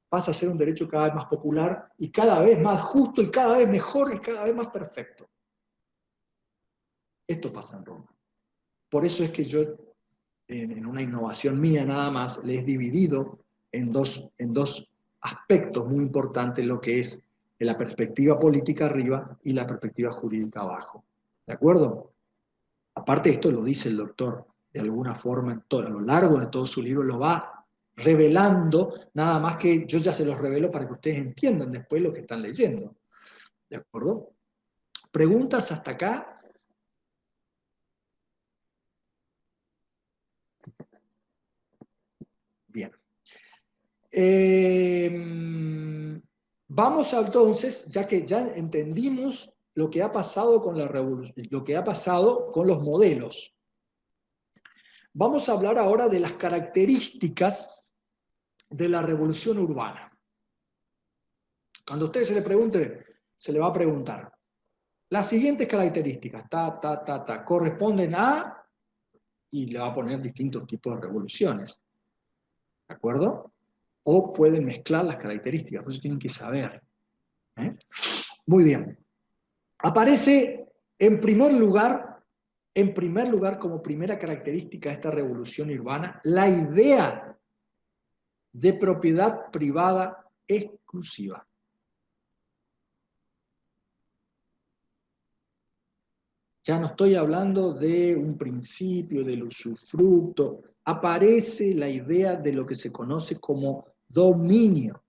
S1: pasa a ser un derecho cada vez más popular y cada vez más justo y cada vez mejor y cada vez más perfecto. Esto pasa en Roma. Por eso es que yo, en una innovación mía nada más, le he dividido en dos aspectos muy importantes lo que es la perspectiva política arriba y la perspectiva jurídica abajo. ¿De acuerdo? Aparte esto lo dice el doctor, de alguna forma, a lo largo de todo su libro lo va revelando, nada más que yo ya se los revelo para que ustedes entiendan después lo que están leyendo. ¿De acuerdo? ¿Preguntas hasta acá? Bien. Vamos entonces, ya que ya entendimos lo que ha pasado con la revolución, lo que ha pasado con los modelos. Vamos a hablar ahora de las características de la revolución urbana. Cuando a usted se le pregunte, se le va a preguntar. Las siguientes características, corresponden a, y le va a poner distintos tipos de revoluciones. ¿De acuerdo? O pueden mezclar las características, por eso tienen que saber. Muy bien. Aparece en primer lugar, como primera característica de esta revolución urbana, la idea de propiedad privada exclusiva. Ya no estoy hablando de un principio, del usufructo. Aparece la idea de lo que se conoce como dominio.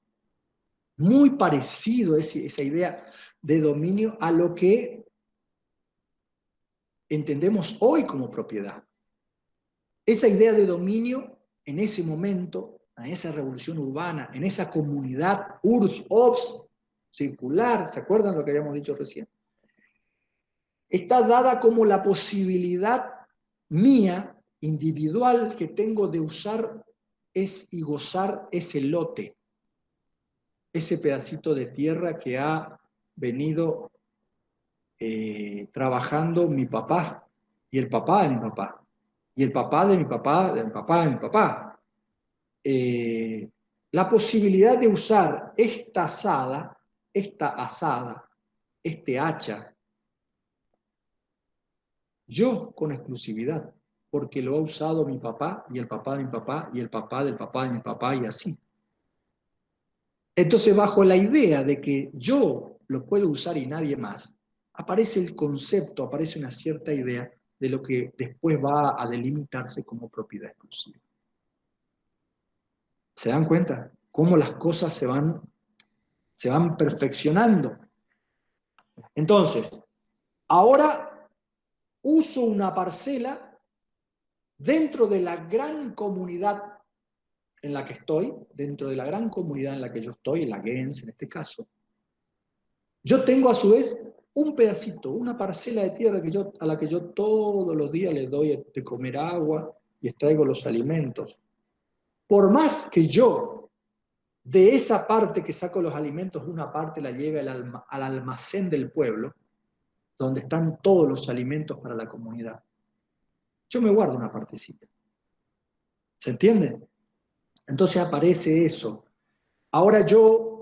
S1: Muy parecido esa idea de dominio a lo que entendemos hoy como propiedad. Esa idea de dominio, en ese momento, en esa revolución urbana, en esa comunidad URSS, OBS, circular, ¿se acuerdan lo que habíamos dicho recién? Está dada como la posibilidad mía, individual, que tengo de usar y gozar ese lote, ese pedacito de tierra que ha venido trabajando mi papá, y el papá de mi papá, y el papá de mi papá, de mi papá, de mi papá. La posibilidad de usar esta asada, este hacha, yo con exclusividad, porque lo ha usado mi papá, y el papá de mi papá, y el papá del papá de mi papá, y así. Entonces, bajo la idea de que yo lo puedo usar y nadie más, aparece el concepto, aparece una cierta idea de lo que después va a delimitarse como propiedad exclusiva. ¿Se dan cuenta? Cómo las cosas se van perfeccionando. Entonces, ahora uso una parcela dentro de la gran comunidad en la que estoy, dentro de la gran comunidad en la que yo estoy, en la Gens en este caso. Yo tengo a su vez un pedacito, una parcela de tierra a la que yo todos los días le doy de comer agua y extraigo los alimentos. Por más que yo de esa parte que saco los alimentos, una parte la lleve al almacén del pueblo, donde están todos los alimentos para la comunidad, yo me guardo una partecita. ¿Se entiende? Entonces aparece eso. Ahora yo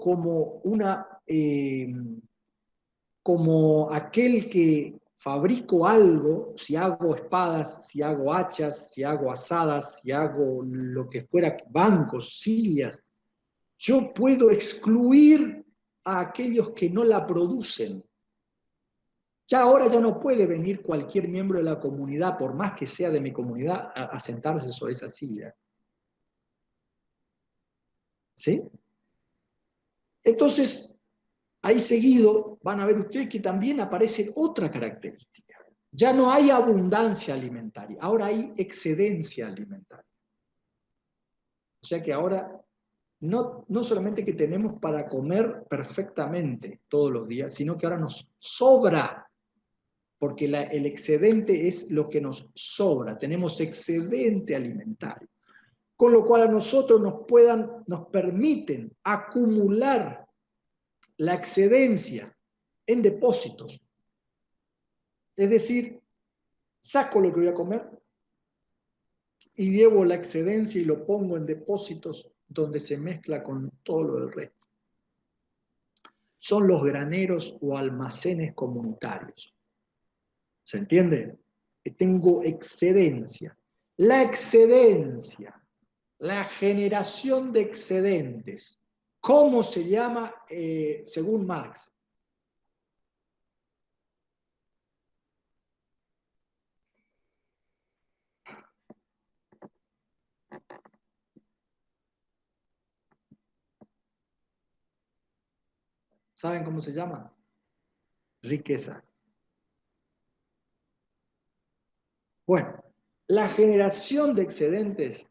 S1: como aquel que fabrico algo, si hago espadas, si hago hachas, si hago asadas, si hago lo que fuera, bancos, sillas, yo puedo excluir a aquellos que no la producen. Ya ahora ya no puede venir cualquier miembro de la comunidad, por más que sea de mi comunidad, a sentarse sobre esa silla. ¿Sí? Entonces, ahí seguido van a ver ustedes que también aparece otra característica. Ya no hay abundancia alimentaria, ahora hay excedencia alimentaria. O sea que ahora no solamente que tenemos para comer perfectamente todos los días, sino que ahora nos sobra, porque el excedente es lo que nos sobra, tenemos excedente alimentario. Con lo cual a nosotros nos permiten acumular la excedencia en depósitos. Es decir, saco lo que voy a comer y llevo la excedencia y lo pongo en depósitos donde se mezcla con todo lo del resto. Son los graneros o almacenes comunitarios. ¿Se entiende? Tengo excedencia. La excedencia, la generación de excedentes, ¿cómo se llama según Marx? ¿Saben cómo se llama? Riqueza. Bueno, la generación de excedentes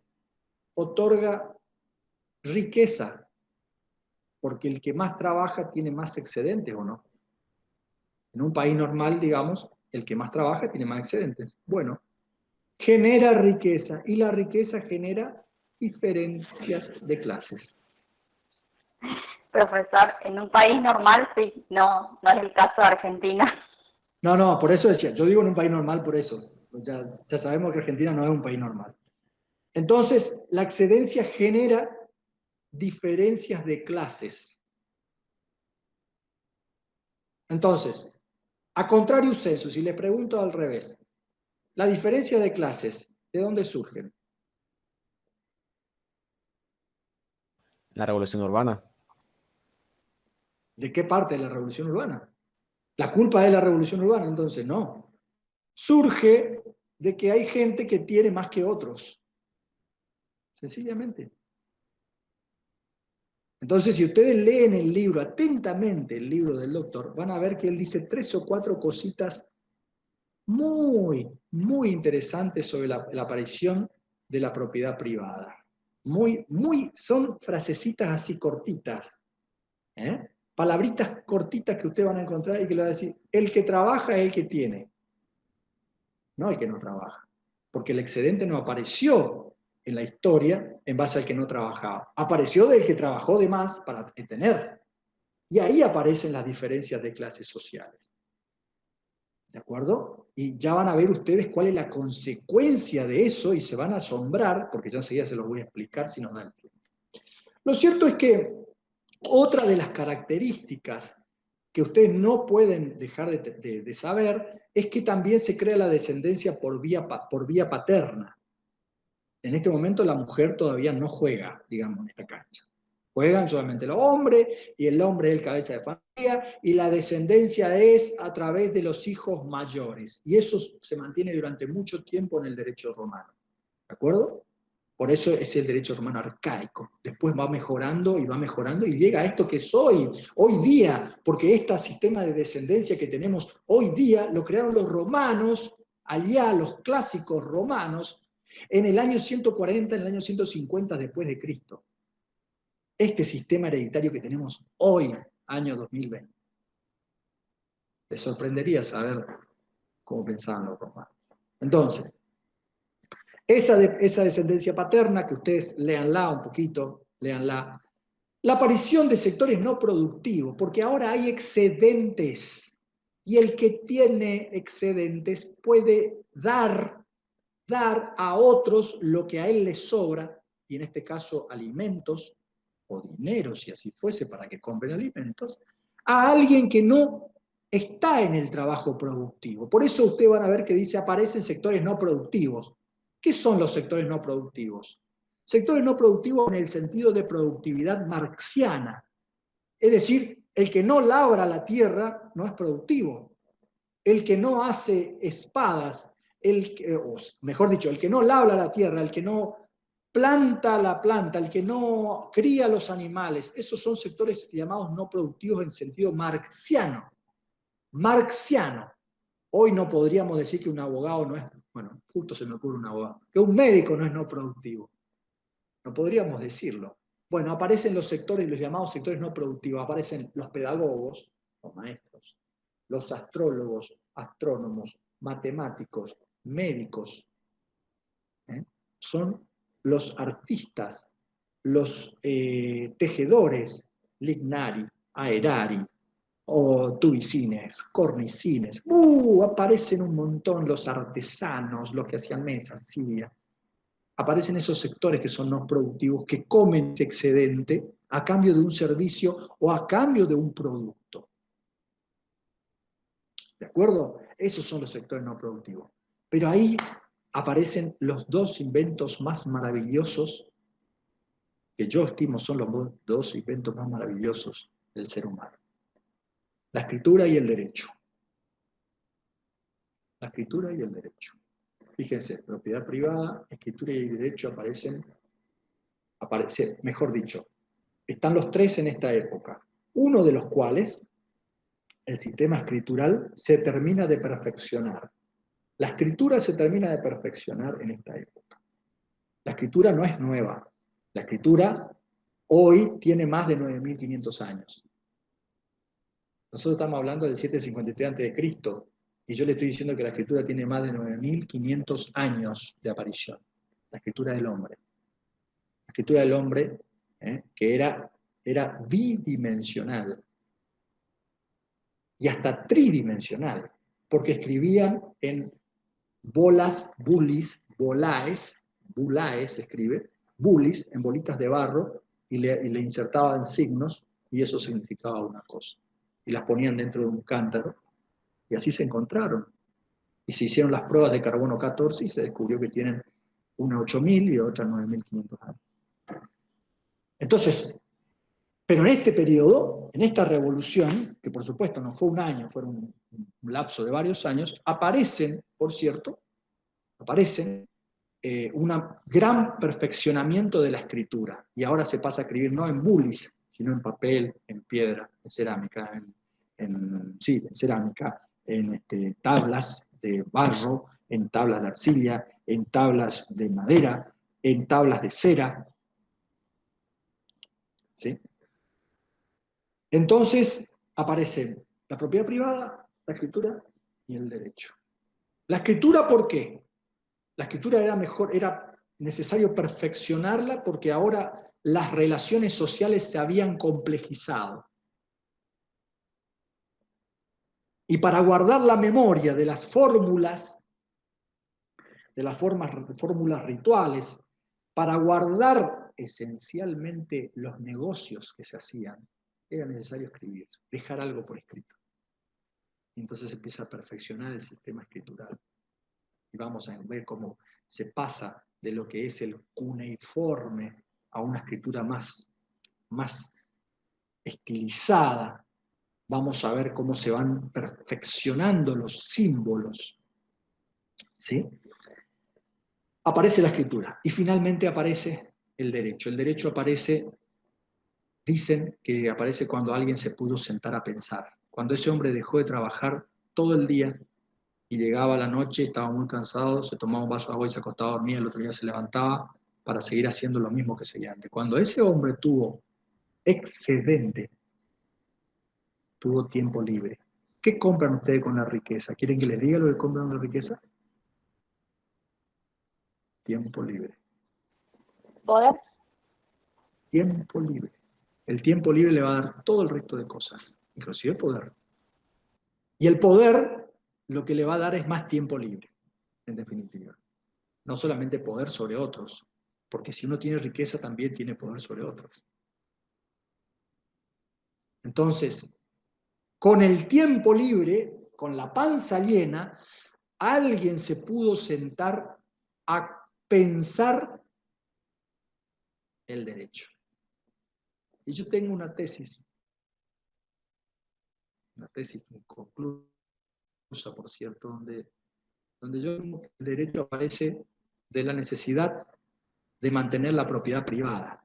S1: otorga riqueza, porque el que más trabaja tiene más excedentes, ¿o no? En un país normal, digamos, el que más trabaja tiene más excedentes. Bueno, genera riqueza, y la riqueza genera diferencias de clases.
S2: Profesor, en un país normal sí, no es el caso de Argentina.
S1: No, por eso decía, yo digo en un país normal por eso. Ya sabemos que Argentina no es un país normal. Entonces, la excedencia genera diferencias de clases. Entonces, a contrario sensu, si le pregunto al revés, la diferencia de clases, ¿de dónde surgen?
S4: La revolución urbana.
S1: ¿De qué parte de la revolución urbana? ¿La culpa es la revolución urbana? Entonces, no. Surge de que hay gente que tiene más que otros. Sencillamente. Entonces, si ustedes leen el libro atentamente, el libro del doctor, van a ver que él dice 3 o 4 cositas muy, muy interesante sobre la aparición de la propiedad privada. Son frasecitas así cortitas, ¿eh? Palabritas cortitas que ustedes van a encontrar y que le va a decir, el que trabaja es el que tiene, no el que no trabaja. Porque el excedente no apareció en la historia en base al que no trabajaba. Apareció del que trabajó de más para tener. Y ahí aparecen las diferencias de clases sociales. ¿De acuerdo? Y ya van a ver ustedes cuál es la consecuencia de eso y se van a asombrar, porque ya enseguida se los voy a explicar si nos da el tiempo. Lo cierto es que otra de las características que ustedes no pueden dejar de saber es que también se crea la descendencia por vía paterna. En este momento la mujer todavía no juega, digamos, en esta cancha. Juegan solamente los hombres, y el hombre es el cabeza de familia, y la descendencia es a través de los hijos mayores. Y eso se mantiene durante mucho tiempo en el derecho romano. ¿De acuerdo? Por eso es el derecho romano arcaico. Después va mejorando y llega a esto que es hoy día, porque este sistema de descendencia que tenemos hoy día lo crearon los romanos, allá los clásicos romanos, en el año 140, en el año 150 después de Cristo. Este sistema hereditario que tenemos hoy, año 2020. Les sorprendería saber cómo pensaban los romanos. Entonces, esa descendencia paterna, que ustedes léanla un poquito, léanla. La aparición de sectores no productivos, porque ahora hay excedentes, y el que tiene excedentes puede dar a otros lo que a él le sobra, y en este caso alimentos, o dinero, si así fuese, para que compren alimentos, a alguien que no está en el trabajo productivo. Por eso ustedes van a ver que dice, aparecen sectores no productivos. ¿Qué son los sectores no productivos? Sectores no productivos en el sentido de productividad marxiana. Es decir, el que no labra la tierra no es productivo. El que no hace espadas, o mejor dicho, el que no labra la tierra, el que no planta la planta, el que no cría los animales, esos son sectores llamados no productivos en sentido marxiano. Marxiano. Hoy no podríamos decir que un abogado no es, bueno, justo se me ocurre un abogado, que un médico no es no productivo. No podríamos decirlo. Bueno, aparecen los sectores, los llamados sectores no productivos, aparecen los pedagogos, los maestros, los astrólogos, astrónomos, matemáticos, médicos. Son los artistas, los tejedores, lignari, aerari, o tubicines, cornicines. Aparecen un montón los artesanos, los que hacían mesas, sillas. Aparecen esos sectores que son no productivos, que comen ese excedente a cambio de un servicio o a cambio de un producto. ¿De acuerdo? Esos son los sectores no productivos. Pero ahí aparecen los dos inventos más maravillosos, que yo estimo son los dos inventos más maravillosos del ser humano. La escritura y el derecho. La escritura y el derecho. Fíjense, propiedad privada, escritura y derecho aparecen, mejor dicho, están los tres en esta época. Uno de los cuales, el sistema escritural, se termina de perfeccionar. La escritura se termina de perfeccionar en esta época. La escritura no es nueva. La escritura hoy tiene más de 9.500 años. Nosotros estamos hablando del 753 a.C., y yo le estoy diciendo que la escritura tiene más de 9.500 años de aparición. La escritura del hombre. La escritura del hombre, que era bidimensional y hasta tridimensional, porque escribían en bolas, bulaes se escribe, bulis, en bolitas de barro, y le insertaban signos, y eso significaba una cosa. Y las ponían dentro de un cántaro, y así se encontraron. Y se hicieron las pruebas de carbono 14 y se descubrió que tienen una 8.000 y otra 9.500 años. Entonces, pero en este periodo, en esta revolución, que por supuesto no fue un año, fue un lapso de varios años, aparecen, por cierto, un gran perfeccionamiento de la escritura. Y ahora se pasa a escribir no en bulis, sino en papel, en piedra, en cerámica, en cerámica, en tablas de barro, en tablas de arcilla, en tablas de madera, en tablas de cera. ¿Sí? Entonces aparecen la propiedad privada, la escritura y el derecho. La escritura, ¿por qué? La escritura era necesario perfeccionarla porque ahora las relaciones sociales se habían complejizado. Y para guardar la memoria de las fórmulas, de las fórmulas rituales, para guardar esencialmente los negocios que se hacían, era necesario escribir, dejar algo por escrito. Y entonces se empieza a perfeccionar el sistema escritural. Y vamos a ver cómo se pasa de lo que es el cuneiforme a una escritura más estilizada. Vamos a ver cómo se van perfeccionando los símbolos. ¿Sí? Aparece la escritura y finalmente aparece el derecho. El derecho aparece, dicen que aparece cuando alguien se pudo sentar a pensar. Cuando ese hombre dejó de trabajar todo el día y llegaba a la noche, estaba muy cansado, se tomaba un vaso de agua y se acostaba a dormir, el otro día se levantaba para seguir haciendo lo mismo que seguía antes. Cuando ese hombre tuvo excedente, tuvo tiempo libre. ¿Qué compran ustedes con la riqueza? ¿Quieren que les diga lo que compran con la riqueza? Tiempo libre.
S2: ¿Poder?
S1: Tiempo libre. El tiempo libre le va a dar todo el resto de cosas, inclusive poder. Y el poder lo que le va a dar es más tiempo libre, en definitiva. No solamente poder sobre otros, porque si uno tiene riqueza también tiene poder sobre otros. Entonces, con el tiempo libre, con la panza llena, alguien se pudo sentar a pensar el derecho. Y yo tengo una tesis inconclusa, por cierto, donde yo digo que el derecho aparece de la necesidad de mantener la propiedad privada.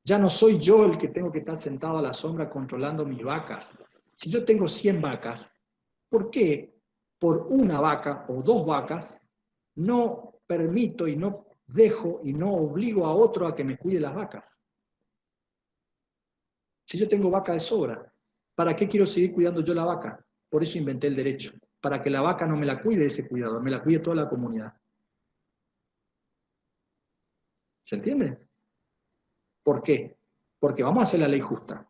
S1: Ya no soy yo el que tengo que estar sentado a la sombra controlando mis vacas. Si yo tengo 100 vacas, ¿por qué por una vaca o 2 vacas no permito y no dejo y no obligo a otro a que me cuide las vacas? Si yo tengo vaca de sobra, ¿para qué quiero seguir cuidando yo la vaca? Por eso inventé el derecho, para que la vaca no me la cuide ese cuidador, me la cuide toda la comunidad. ¿Se entiende? ¿Por qué? Porque vamos a hacer la ley justa.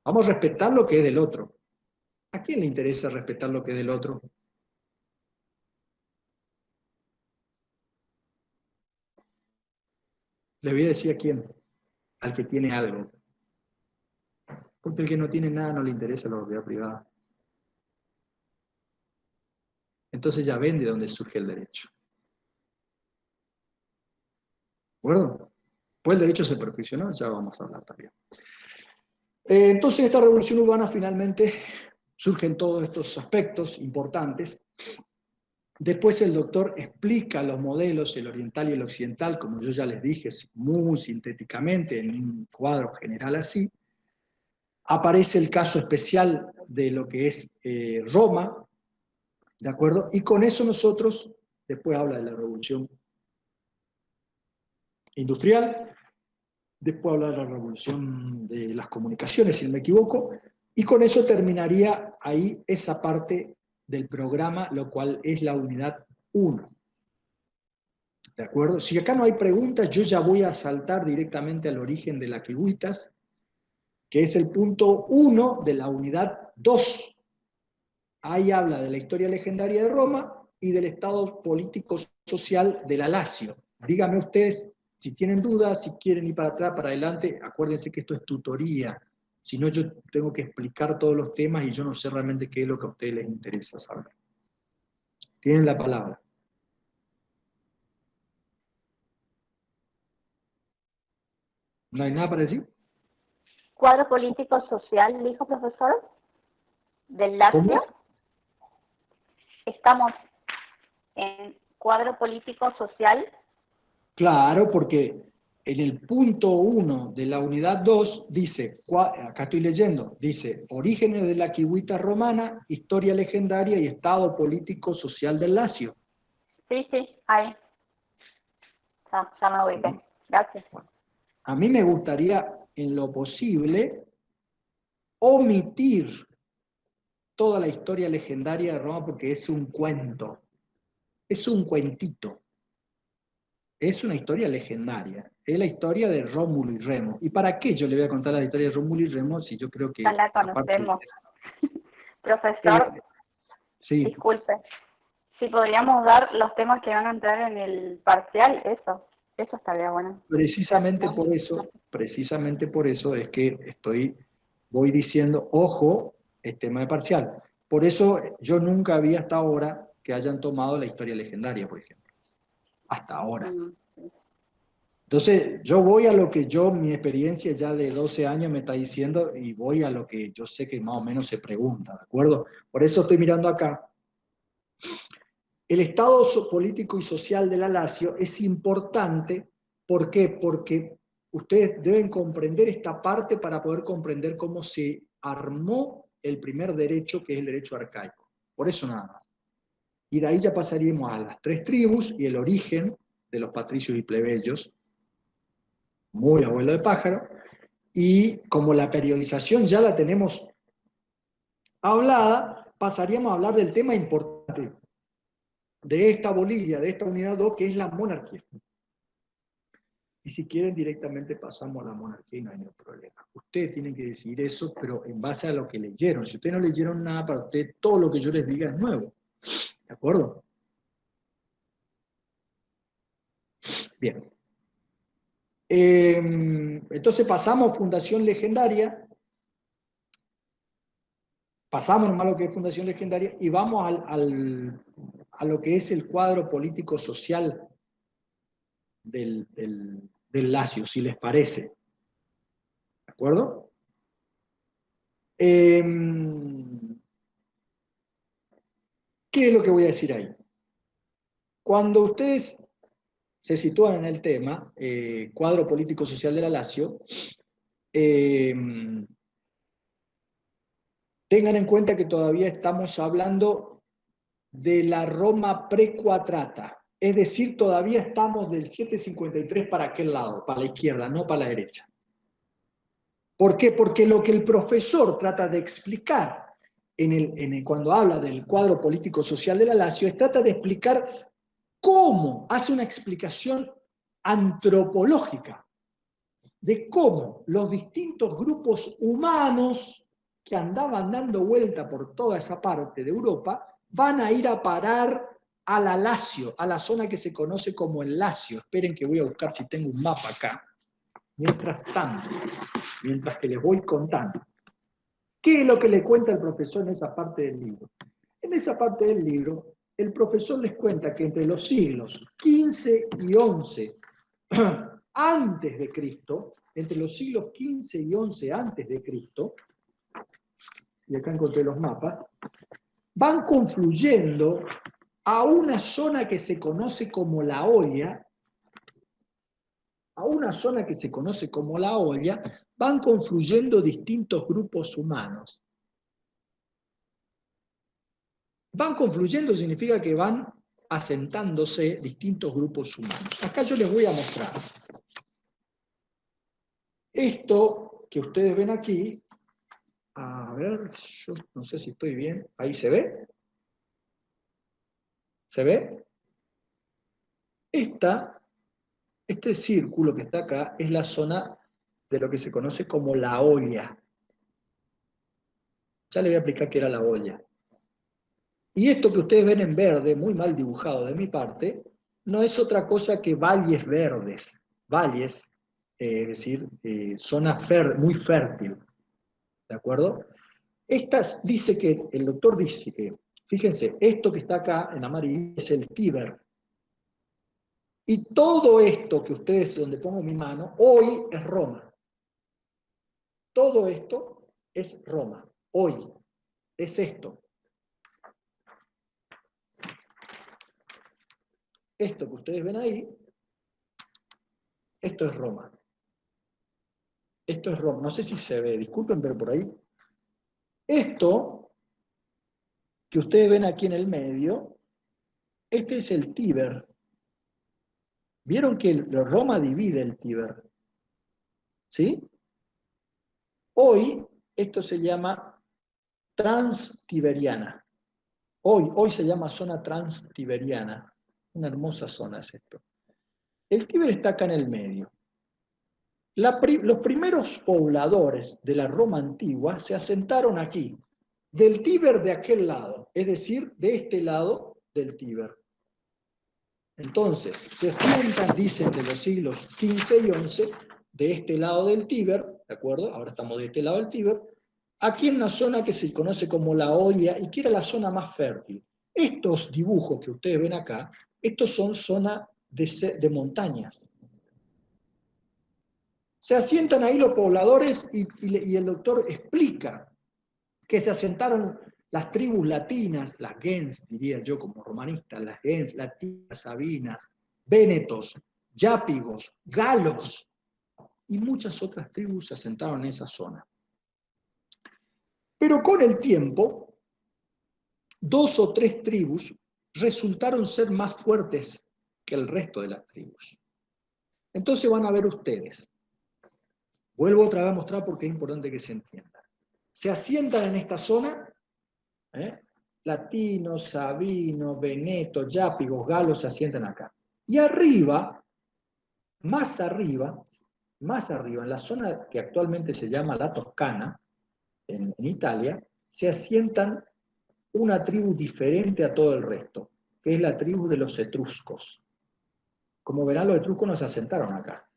S1: Vamos a respetar lo que es del otro. ¿A quién le interesa respetar lo que es del otro? Le voy a decir a quién. Al que tiene algo. Porque el que no tiene nada no le interesa la propiedad privada. Entonces ya ven de dónde surge el derecho. ¿De acuerdo? Pues el derecho se perfeccionó, ya vamos a hablar también. Entonces esta revolución urbana finalmente surgen todos estos aspectos importantes. Después el doctor explica los modelos, el oriental y el occidental, como yo ya les dije, muy sintéticamente, en un cuadro general así. Aparece el caso especial de lo que es Roma, ¿de acuerdo? Y con eso nosotros, después habla de la revolución industrial, después habla de la revolución de las comunicaciones, si no me equivoco, y con eso terminaría ahí esa parte del programa, lo cual es la unidad 1. ¿De acuerdo? Si acá no hay preguntas, yo ya voy a saltar directamente al origen de la Kiwitas, que es el punto 1 de la unidad 2. Ahí habla de la historia legendaria de Roma y del estado político-social de la Lacio. Díganme ustedes si tienen dudas, si quieren ir para atrás, para adelante. Acuérdense que esto es tutoría. Si no, yo tengo que explicar todos los temas y yo no sé realmente qué es lo que a ustedes les interesa saber. Tienen la palabra. ¿No hay nada para decir?
S2: Cuadro político social, dijo profesor, del Lacio.
S1: ¿Cómo?
S2: Estamos en cuadro político social.
S1: Claro, porque en el punto 1 de la unidad 2 dice, acá estoy leyendo, dice, orígenes de la Kiwita romana, historia legendaria y estado político social del Lacio.
S2: Sí, ahí. Ya me ubiqué. Gracias.
S1: Bueno, a mí me gustaría, en lo posible, omitir toda la historia legendaria de Roma porque es un cuento, es un cuentito, es una historia legendaria, es la historia de Rómulo y Remo. ¿Y para qué yo le voy a contar la historia de Rómulo y Remo si yo creo
S2: Ya
S1: que,
S2: la
S1: aparte de
S2: conocemos.
S1: ser,
S2: Profesor,
S1: sí,
S2: disculpe. Si podríamos dar los temas que van a entrar en el parcial, eso estaría bueno.
S1: precisamente por eso es que voy diciendo, ojo, el tema de parcial. Por eso yo nunca vi hasta ahora que hayan tomado la historia legendaria, por ejemplo. Hasta ahora.
S2: Sí.
S1: Entonces, yo voy a lo que mi experiencia ya de 12 años me está diciendo y voy a lo que yo sé que más o menos se pregunta, ¿de acuerdo? Por eso estoy mirando acá. El estado político y social de la Lazio es importante, ¿por qué? Porque ustedes deben comprender esta parte para poder comprender cómo se armó el primer derecho, que es el derecho arcaico. Por eso nada más. Y de ahí ya pasaríamos a las 3 tribus y el origen de los patricios y plebeyos, muy abuelo de pájaro, y como la periodización ya la tenemos hablada, pasaríamos a hablar del tema importante de esta bolilla, de esta unidad 2, que es la monarquía. Y si quieren directamente pasamos a la monarquía y no hay ningún problema. Ustedes tienen que decidir eso, pero en base a lo que leyeron. Si ustedes no leyeron nada, para ustedes todo lo que yo les diga es nuevo. ¿De acuerdo? Bien. Entonces pasamos Fundación Legendaria, pasamos nomás lo que es Fundación Legendaria y vamos a lo que es el cuadro político-social del Lacio, si les parece. ¿De acuerdo? ¿Qué es lo que voy a decir ahí? Cuando ustedes se sitúan en el tema, cuadro político-social de la Lazio, tengan en cuenta que todavía estamos hablando de la Roma precuatrata, es decir, todavía estamos del 753 para aquel lado, para la izquierda, no para la derecha. ¿Por qué? Porque lo que el profesor trata de explicar cuando habla del cuadro político-social de la Lazio, trata de explicar cómo hace una explicación antropológica de cómo los distintos grupos humanos que andaban dando vuelta por toda esa parte de Europa van a ir a parar a la Lacio, a la zona que se conoce como el Lacio. Esperen que voy a buscar si tengo un mapa acá. Mientras tanto, mientras que les voy contando, ¿qué es lo que le cuenta el profesor en esa parte del libro? En esa parte del libro, el profesor les cuenta que entre los siglos XV y XI antes de Cristo, entre los siglos XV y XI antes de Cristo, y acá encontré los mapas, van confluyendo a una zona que se conoce como la Olia, van confluyendo distintos grupos humanos. Van confluyendo significa que van asentándose distintos grupos humanos. Acá yo les voy a mostrar. Esto que ustedes ven aquí, a ver, yo no sé si estoy bien, ahí se ve. ¿Se ve? Este círculo que está acá es la zona de lo que se conoce como la olla. Ya le voy a explicar qué era la olla. Y esto que ustedes ven en verde, muy mal dibujado de mi parte, no es otra cosa que valles verdes. Valles, es decir, zona muy fértil. ¿De acuerdo? El doctor dice que, fíjense, esto que está acá en amarillo es el Tíber. Y todo esto que ustedes, donde pongo mi mano, hoy es Roma. Todo esto es Roma. Hoy es esto. Esto que ustedes ven ahí Esto es Roma. Esto es Roma. No sé si se ve, disculpen, pero por ahí. Esto que ustedes ven aquí en el medio, este es el Tíber. Vieron que Roma divide el Tíber. ¿Sí? Hoy esto se llama Transtiberiana. Hoy se llama zona transtiberiana. Una hermosa zona es esto. El Tíber está acá en el medio. Los primeros pobladores de la Roma antigua se asentaron aquí, del Tíber de aquel lado, es decir, de este lado del Tíber. Entonces, se asientan, dicen, de los siglos XV y XI, de este lado del Tíber, ¿de acuerdo? Ahora estamos de este lado del Tíber, aquí en una zona que se conoce como la Olia y que era la zona más fértil. Estos dibujos que ustedes ven acá, estos son zonas de montañas. Se asientan ahí los pobladores y el doctor explica que se asentaron las tribus latinas, las gens, diría yo como romanista, las gens latinas, sabinas, vénetos, yápigos, galos y muchas otras tribus se asentaron en esa zona. Pero con el tiempo, 2 o 3 tribus resultaron ser más fuertes que el resto de las tribus. Entonces van a ver ustedes. Vuelvo otra vez a mostrar porque es importante que se entienda. Se asientan en esta zona, latinos, sabinos, venetos, yápigos, galos se asientan acá. Y arriba, más arriba, en la zona que actualmente se llama la Toscana, en Italia, se asientan una tribu diferente a todo el resto, que es la tribu de los etruscos. Como verán, los etruscos no se asentaron acá.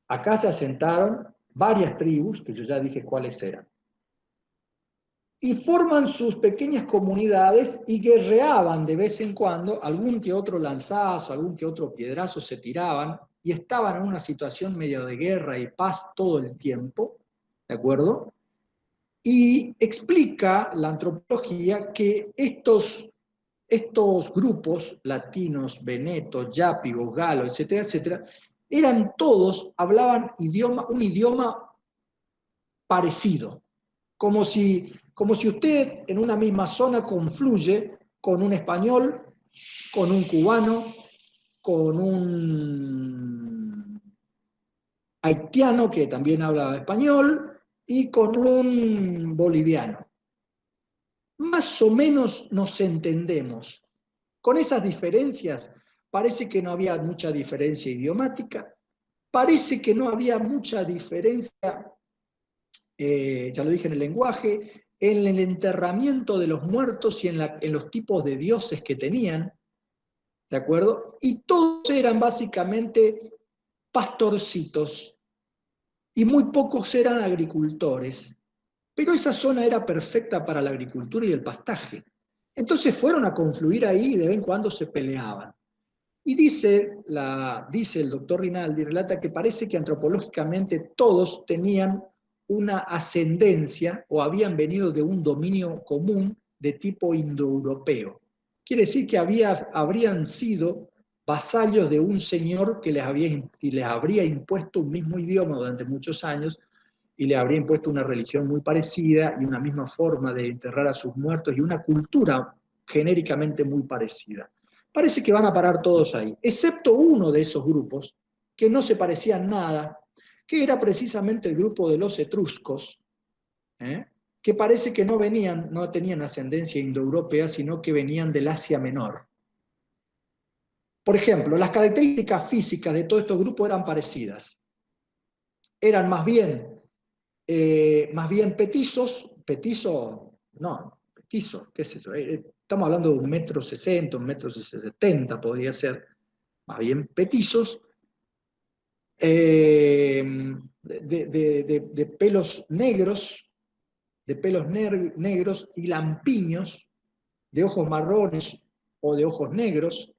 S1: Acá se asentaron varias tribus, que yo ya dije cuáles eran. Y forman sus pequeñas comunidades y guerreaban de vez en cuando, algún que otro lanzazo, algún que otro piedrazo se tiraban, y estaban en una situación medio de guerra y paz todo el tiempo, ¿de acuerdo? Y explica la antropología que estos grupos, latinos, venetos, yápigos, galos, etcétera, etcétera, eran todos, hablaban un idioma parecido, como si usted en una misma zona confluye con un español, con un cubano, con un haitiano que también habla español y con un boliviano. Más o menos nos entendemos. Con esas diferencias, parece que no había mucha diferencia idiomática, parece que no había mucha diferencia, ya lo dije en el lenguaje, en el enterramiento de los muertos y en los tipos de dioses que tenían, ¿de acuerdo? Y todos eran básicamente pastorcitos, y muy pocos eran agricultores. Pero esa zona era perfecta para la agricultura y el pastaje. Entonces fueron a confluir ahí y de vez en cuando se peleaban. Y dice el doctor Rinaldi, relata que parece que antropológicamente todos tenían una ascendencia o habían venido de un dominio común de tipo indoeuropeo. Quiere decir que habrían sido vasallos de un señor que les habría impuesto un mismo idioma durante muchos años y le habría impuesto una religión muy parecida y una misma forma de enterrar a sus muertos y una cultura genéricamente muy parecida. Parece que van a parar todos ahí, excepto uno de esos grupos que no se parecían nada, que era precisamente el grupo de los etruscos, que parece que no tenían ascendencia indoeuropea, sino que venían del Asia Menor. Por ejemplo, las características físicas de todos estos grupos eran parecidas. Eran más bien petizos, qué sé yo, estamos hablando de 1,60 m, 1,70 m podría ser, más bien petizos, de pelos negros, y lampiños, de ojos marrones o de ojos negros,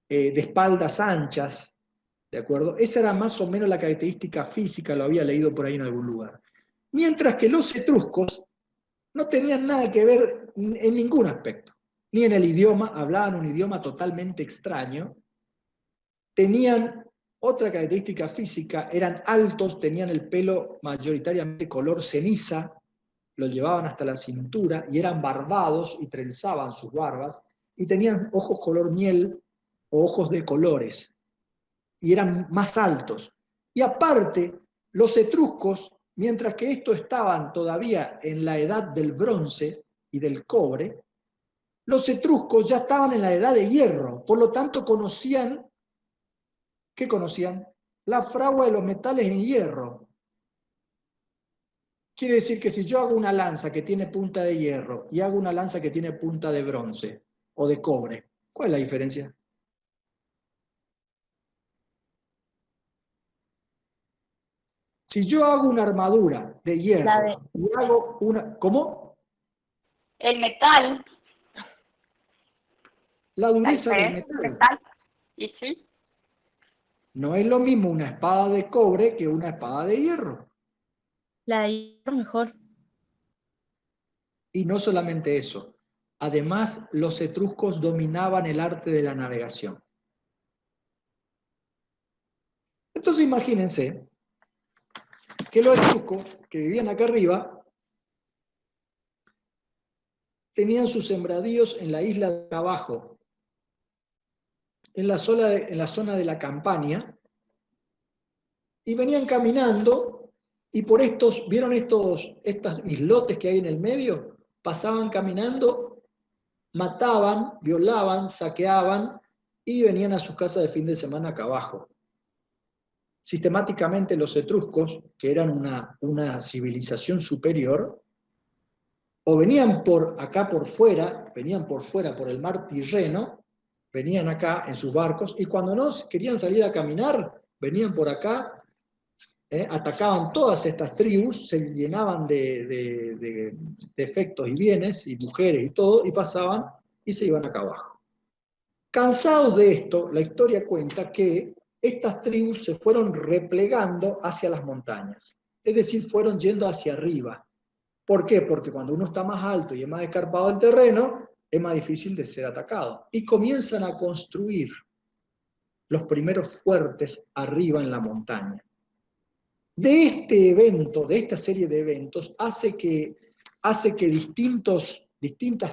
S1: de espaldas anchas, ¿de acuerdo? Esa era más o menos la característica física, lo había leído por ahí en algún lugar. Mientras que los etruscos no tenían nada que ver en ningún aspecto, ni en el idioma, hablaban un idioma totalmente extraño, tenían Otra característica física, eran altos, tenían el pelo mayoritariamente color ceniza, lo llevaban hasta la cintura y eran barbados y trenzaban sus barbas y tenían ojos color miel o ojos de colores y eran más altos. Y aparte, los etruscos, mientras que estos estaban todavía en la edad del bronce y del cobre, los etruscos ya estaban en la edad de hierro, por lo tanto conocían, ¿qué conocían? La fragua de los metales en hierro. Quiere decir que si yo hago una lanza que tiene punta de hierro y hago una lanza que tiene punta de bronce o de cobre, ¿cuál es la diferencia? Si yo hago una armadura de hierro y hago una... ¿Cómo?
S2: El metal.
S1: La dureza del metal.
S2: ¿Y sí?
S1: No es lo mismo una espada de cobre que una espada de hierro.
S5: La de hierro mejor.
S1: Y no solamente eso. Además, los etruscos dominaban el arte de la navegación. Entonces imagínense que los etruscos que vivían acá arriba tenían sus sembradíos en la isla de abajo, en la zona de la Campania, y venían caminando, y por estos, ¿vieron estos islotes que hay en el medio? Pasaban caminando, mataban, violaban, saqueaban, y venían a sus casas de fin de semana acá abajo. Sistemáticamente los etruscos, que eran una civilización superior, o venían por acá por fuera, por el mar Tirreno, venían acá en sus barcos, y cuando no querían salir a caminar, venían por acá, atacaban todas estas tribus, se llenaban de efectos y bienes, y mujeres y todo, y pasaban y se iban acá abajo. Cansados de esto, la historia cuenta que estas tribus se fueron replegando hacia las montañas, es decir, fueron yendo hacia arriba. ¿Por qué? Porque cuando uno está más alto y es más escarpado el terreno, es más difícil de ser atacado. Y comienzan a construir los primeros fuertes arriba en la montaña. De este evento, de esta serie de eventos, hace que distintas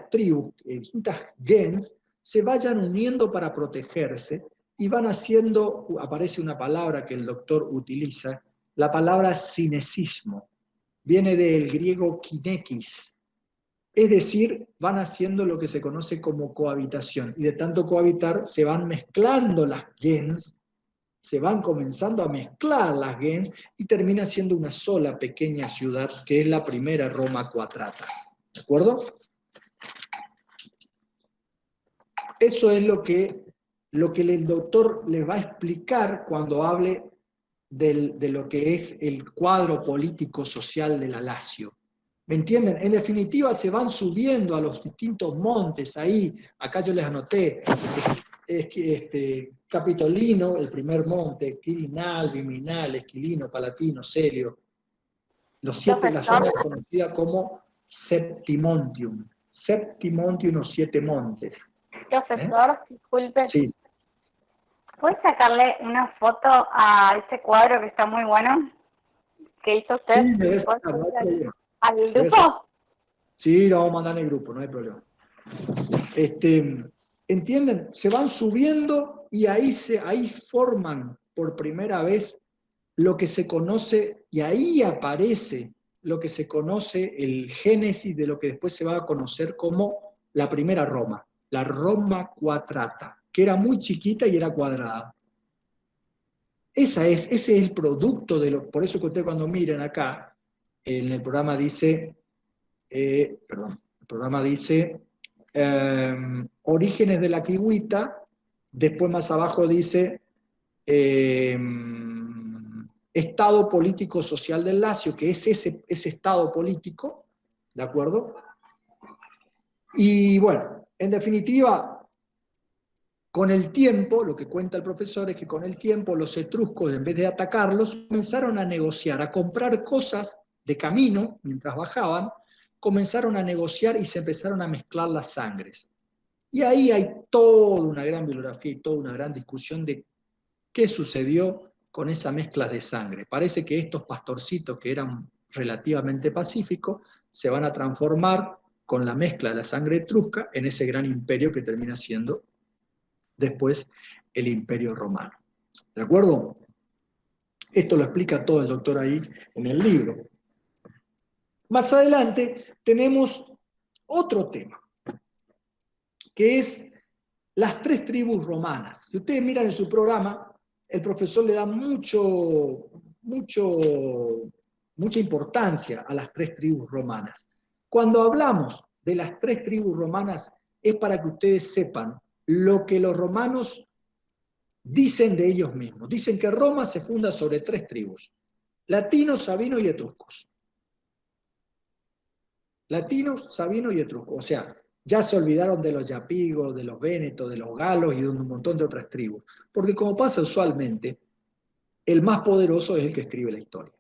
S1: tribus, distintas gens, se vayan uniendo para protegerse y van haciendo, aparece una palabra que el doctor utiliza, la palabra cinecismo. Viene del griego kinekis, es decir, van haciendo lo que se conoce como cohabitación, y de tanto cohabitar se van mezclando las gens, se van comenzando a mezclar las gens, y termina siendo una sola pequeña ciudad, que es la primera Roma cuatrata. ¿De acuerdo? Eso es lo que el doctor les va a explicar cuando hable de lo que es el cuadro político-social de la Lazio. ¿Me entienden? En definitiva, se van subiendo a los distintos montes ahí. Acá yo les anoté, Capitolino, el primer monte, Quirinal, Viminal, Esquilino, Palatino, Celio. La zona conocida como Septimontium. Septimontium o siete montes.
S2: Profesor, disculpe.
S1: Sí.
S2: ¿Puede sacarle una foto a ese cuadro que está muy bueno? ¿Que hizo usted?
S1: Sí, debe ser, no hay problema.
S2: ¿Al grupo?
S1: Sí, lo vamos a mandar en el grupo, no hay problema. ¿Entienden? Se van subiendo y ahí forman por primera vez lo que se conoce, y ahí aparece lo que se conoce, el génesis de lo que después se va a conocer como la primera Roma, la Roma cuatrata, que era muy chiquita y era cuadrada. Ese es el producto de por eso que ustedes cuando miren acá, en el programa dice, orígenes de la kiwita, después más abajo dice estado político social del Lacio, que es ese estado político, ¿de acuerdo? Y bueno, en definitiva, con el tiempo, lo que cuenta el profesor es que con el tiempo los etruscos, en vez de atacarlos, comenzaron a negociar, a comprar cosas de camino, mientras bajaban, comenzaron a negociar y se empezaron a mezclar las sangres. Y ahí hay toda una gran bibliografía y toda una gran discusión de qué sucedió con esa mezcla de sangre. Parece que estos pastorcitos que eran relativamente pacíficos se van a transformar con la mezcla de la sangre etrusca en ese gran imperio que termina siendo después el Imperio Romano. ¿De acuerdo? Esto lo explica todo el doctor ahí en el libro. Más adelante tenemos otro tema, que es las 3 tribus romanas. Si ustedes miran en su programa, el profesor le da mucha importancia a las 3 tribus romanas. Cuando hablamos de las 3 tribus romanas, es para que ustedes sepan lo que los romanos dicen de ellos mismos. Dicen que Roma se funda sobre 3 tribus: latinos, sabinos y etruscos. Latinos, sabinos y etruscos. O sea, ya se olvidaron de los yapigos, de los vénetos, de los galos y de un montón de otras tribus. Porque como pasa usualmente, el más poderoso es el que escribe la historia.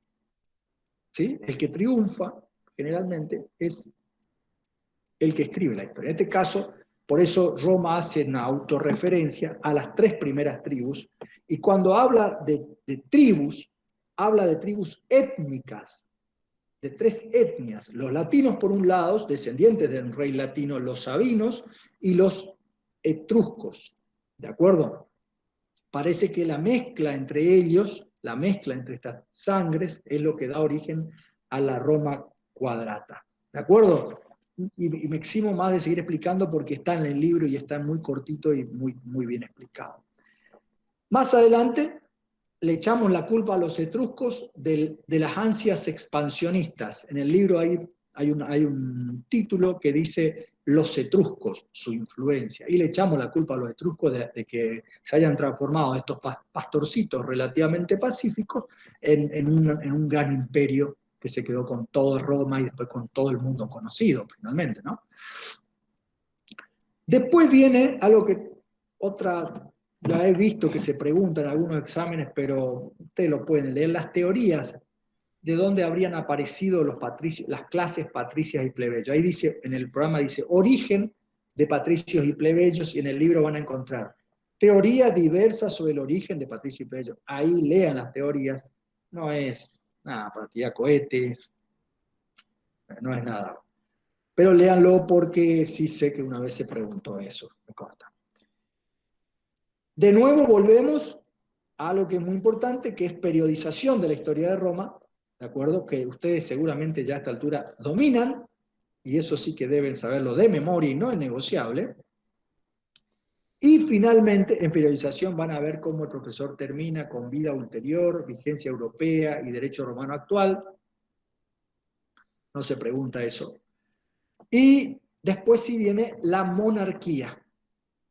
S1: ¿Sí? El que triunfa, generalmente, es el que escribe la historia. En este caso, por eso Roma hace una autorreferencia a las 3 primeras tribus, y cuando habla de tribus, habla de tribus étnicas, de 3 etnias: los latinos por un lado, descendientes del rey latino, los sabinos, y los etruscos. ¿De acuerdo? Parece que la mezcla entre ellos, la mezcla entre estas sangres, es lo que da origen a la Roma Quadrata. ¿De acuerdo? Y me eximo más de seguir explicando porque está en el libro y está muy cortito y muy bien explicado. Más adelante le echamos la culpa a los etruscos de las ansias expansionistas. En el libro hay un título que dice los etruscos, su influencia, y le echamos la culpa a los etruscos de que se hayan transformado estos pastorcitos relativamente pacíficos en un gran imperio que se quedó con todo Roma y después con todo el mundo conocido, finalmente, ¿no? Después viene algo que la he visto que se pregunta en algunos exámenes, pero ustedes lo pueden leer: las teorías de dónde habrían aparecido las clases patricias y plebeyos. Ahí dice, en el programa dice origen de patricios y plebeyos, y en el libro van a encontrar teorías diversas sobre el origen de patricios y plebeyos. Ahí lean las teorías, no es nada para tirar cohetes, no es nada. Pero léanlo porque sí sé que una vez se preguntó eso. Me corta. De nuevo volvemos a lo que es muy importante, que es periodización de la historia de Roma, ¿de acuerdo? Que ustedes seguramente ya a esta altura dominan, y eso sí que deben saberlo de memoria y no es negociable. Y finalmente, en periodización van a ver cómo el profesor termina con vida ulterior, vigencia europea y derecho romano actual. No se pregunta eso. Y después sí viene la monarquía.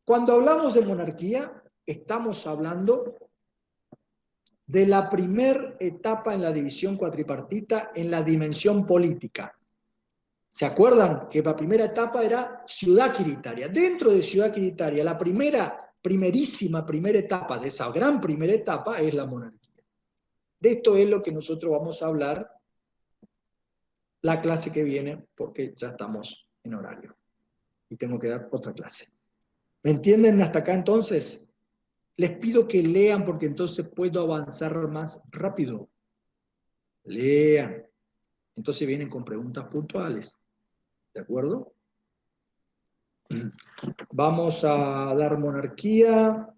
S1: Cuando hablamos de monarquía, estamos hablando de la primera etapa en la división cuatripartita en la dimensión política. ¿Se acuerdan que la primera etapa era Ciudad Quiritaria? Dentro de Ciudad Quiritaria, la primerísima primera etapa de esa gran primera etapa es la monarquía. De esto es lo que nosotros vamos a hablar la clase que viene, porque ya estamos en horario y tengo que dar otra clase. ¿Me entienden hasta acá entonces? Les pido que lean porque entonces puedo avanzar más rápido. Lean. Entonces vienen con preguntas puntuales. ¿De acuerdo? Vamos a dar monarquía.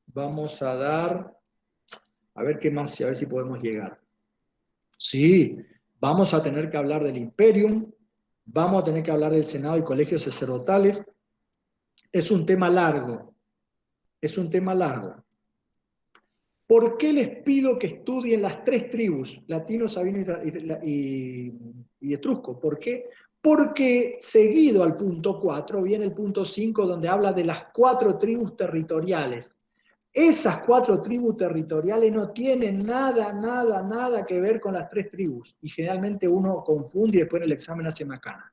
S1: Vamos a dar... A ver qué más, a ver si podemos llegar. Sí, vamos a tener que hablar del Imperium. Vamos a tener que hablar del Senado y colegios sacerdotales. Es un tema largo. Es un tema largo. ¿Por qué les pido que estudien las 3 tribus, latino, sabino y etrusco? ¿Por qué? Porque seguido al punto 4 viene el punto 5, donde habla de las 4 tribus territoriales. Esas 4 tribus territoriales no tienen nada que ver con las 3 tribus. Y generalmente uno confunde y después en el examen hace macana.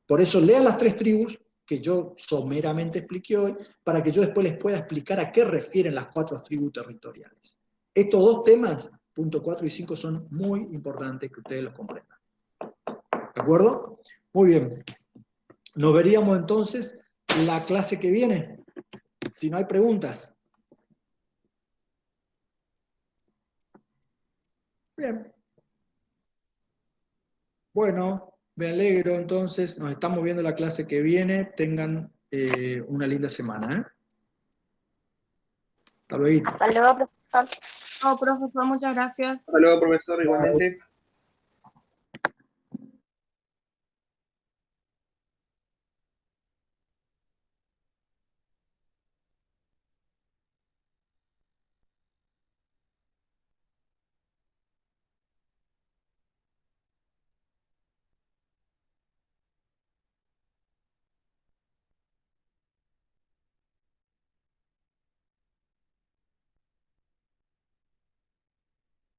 S1: Por eso lean las 3 tribus, que yo someramente expliqué hoy, para que yo después les pueda explicar a qué refieren las 4 tribus territoriales. Estos 2 temas, punto 4 y 5, son muy importantes que ustedes los comprendan. ¿De acuerdo? Muy bien. Nos veríamos entonces la clase que viene, si no hay preguntas. Bien. Bueno, me alegro entonces. Nos estamos viendo la clase que viene. Tengan una linda semana. Hasta luego.
S2: Hasta luego, profesor.
S5: Oh, profesor, muchas gracias.
S3: Hasta luego, profesor, igualmente.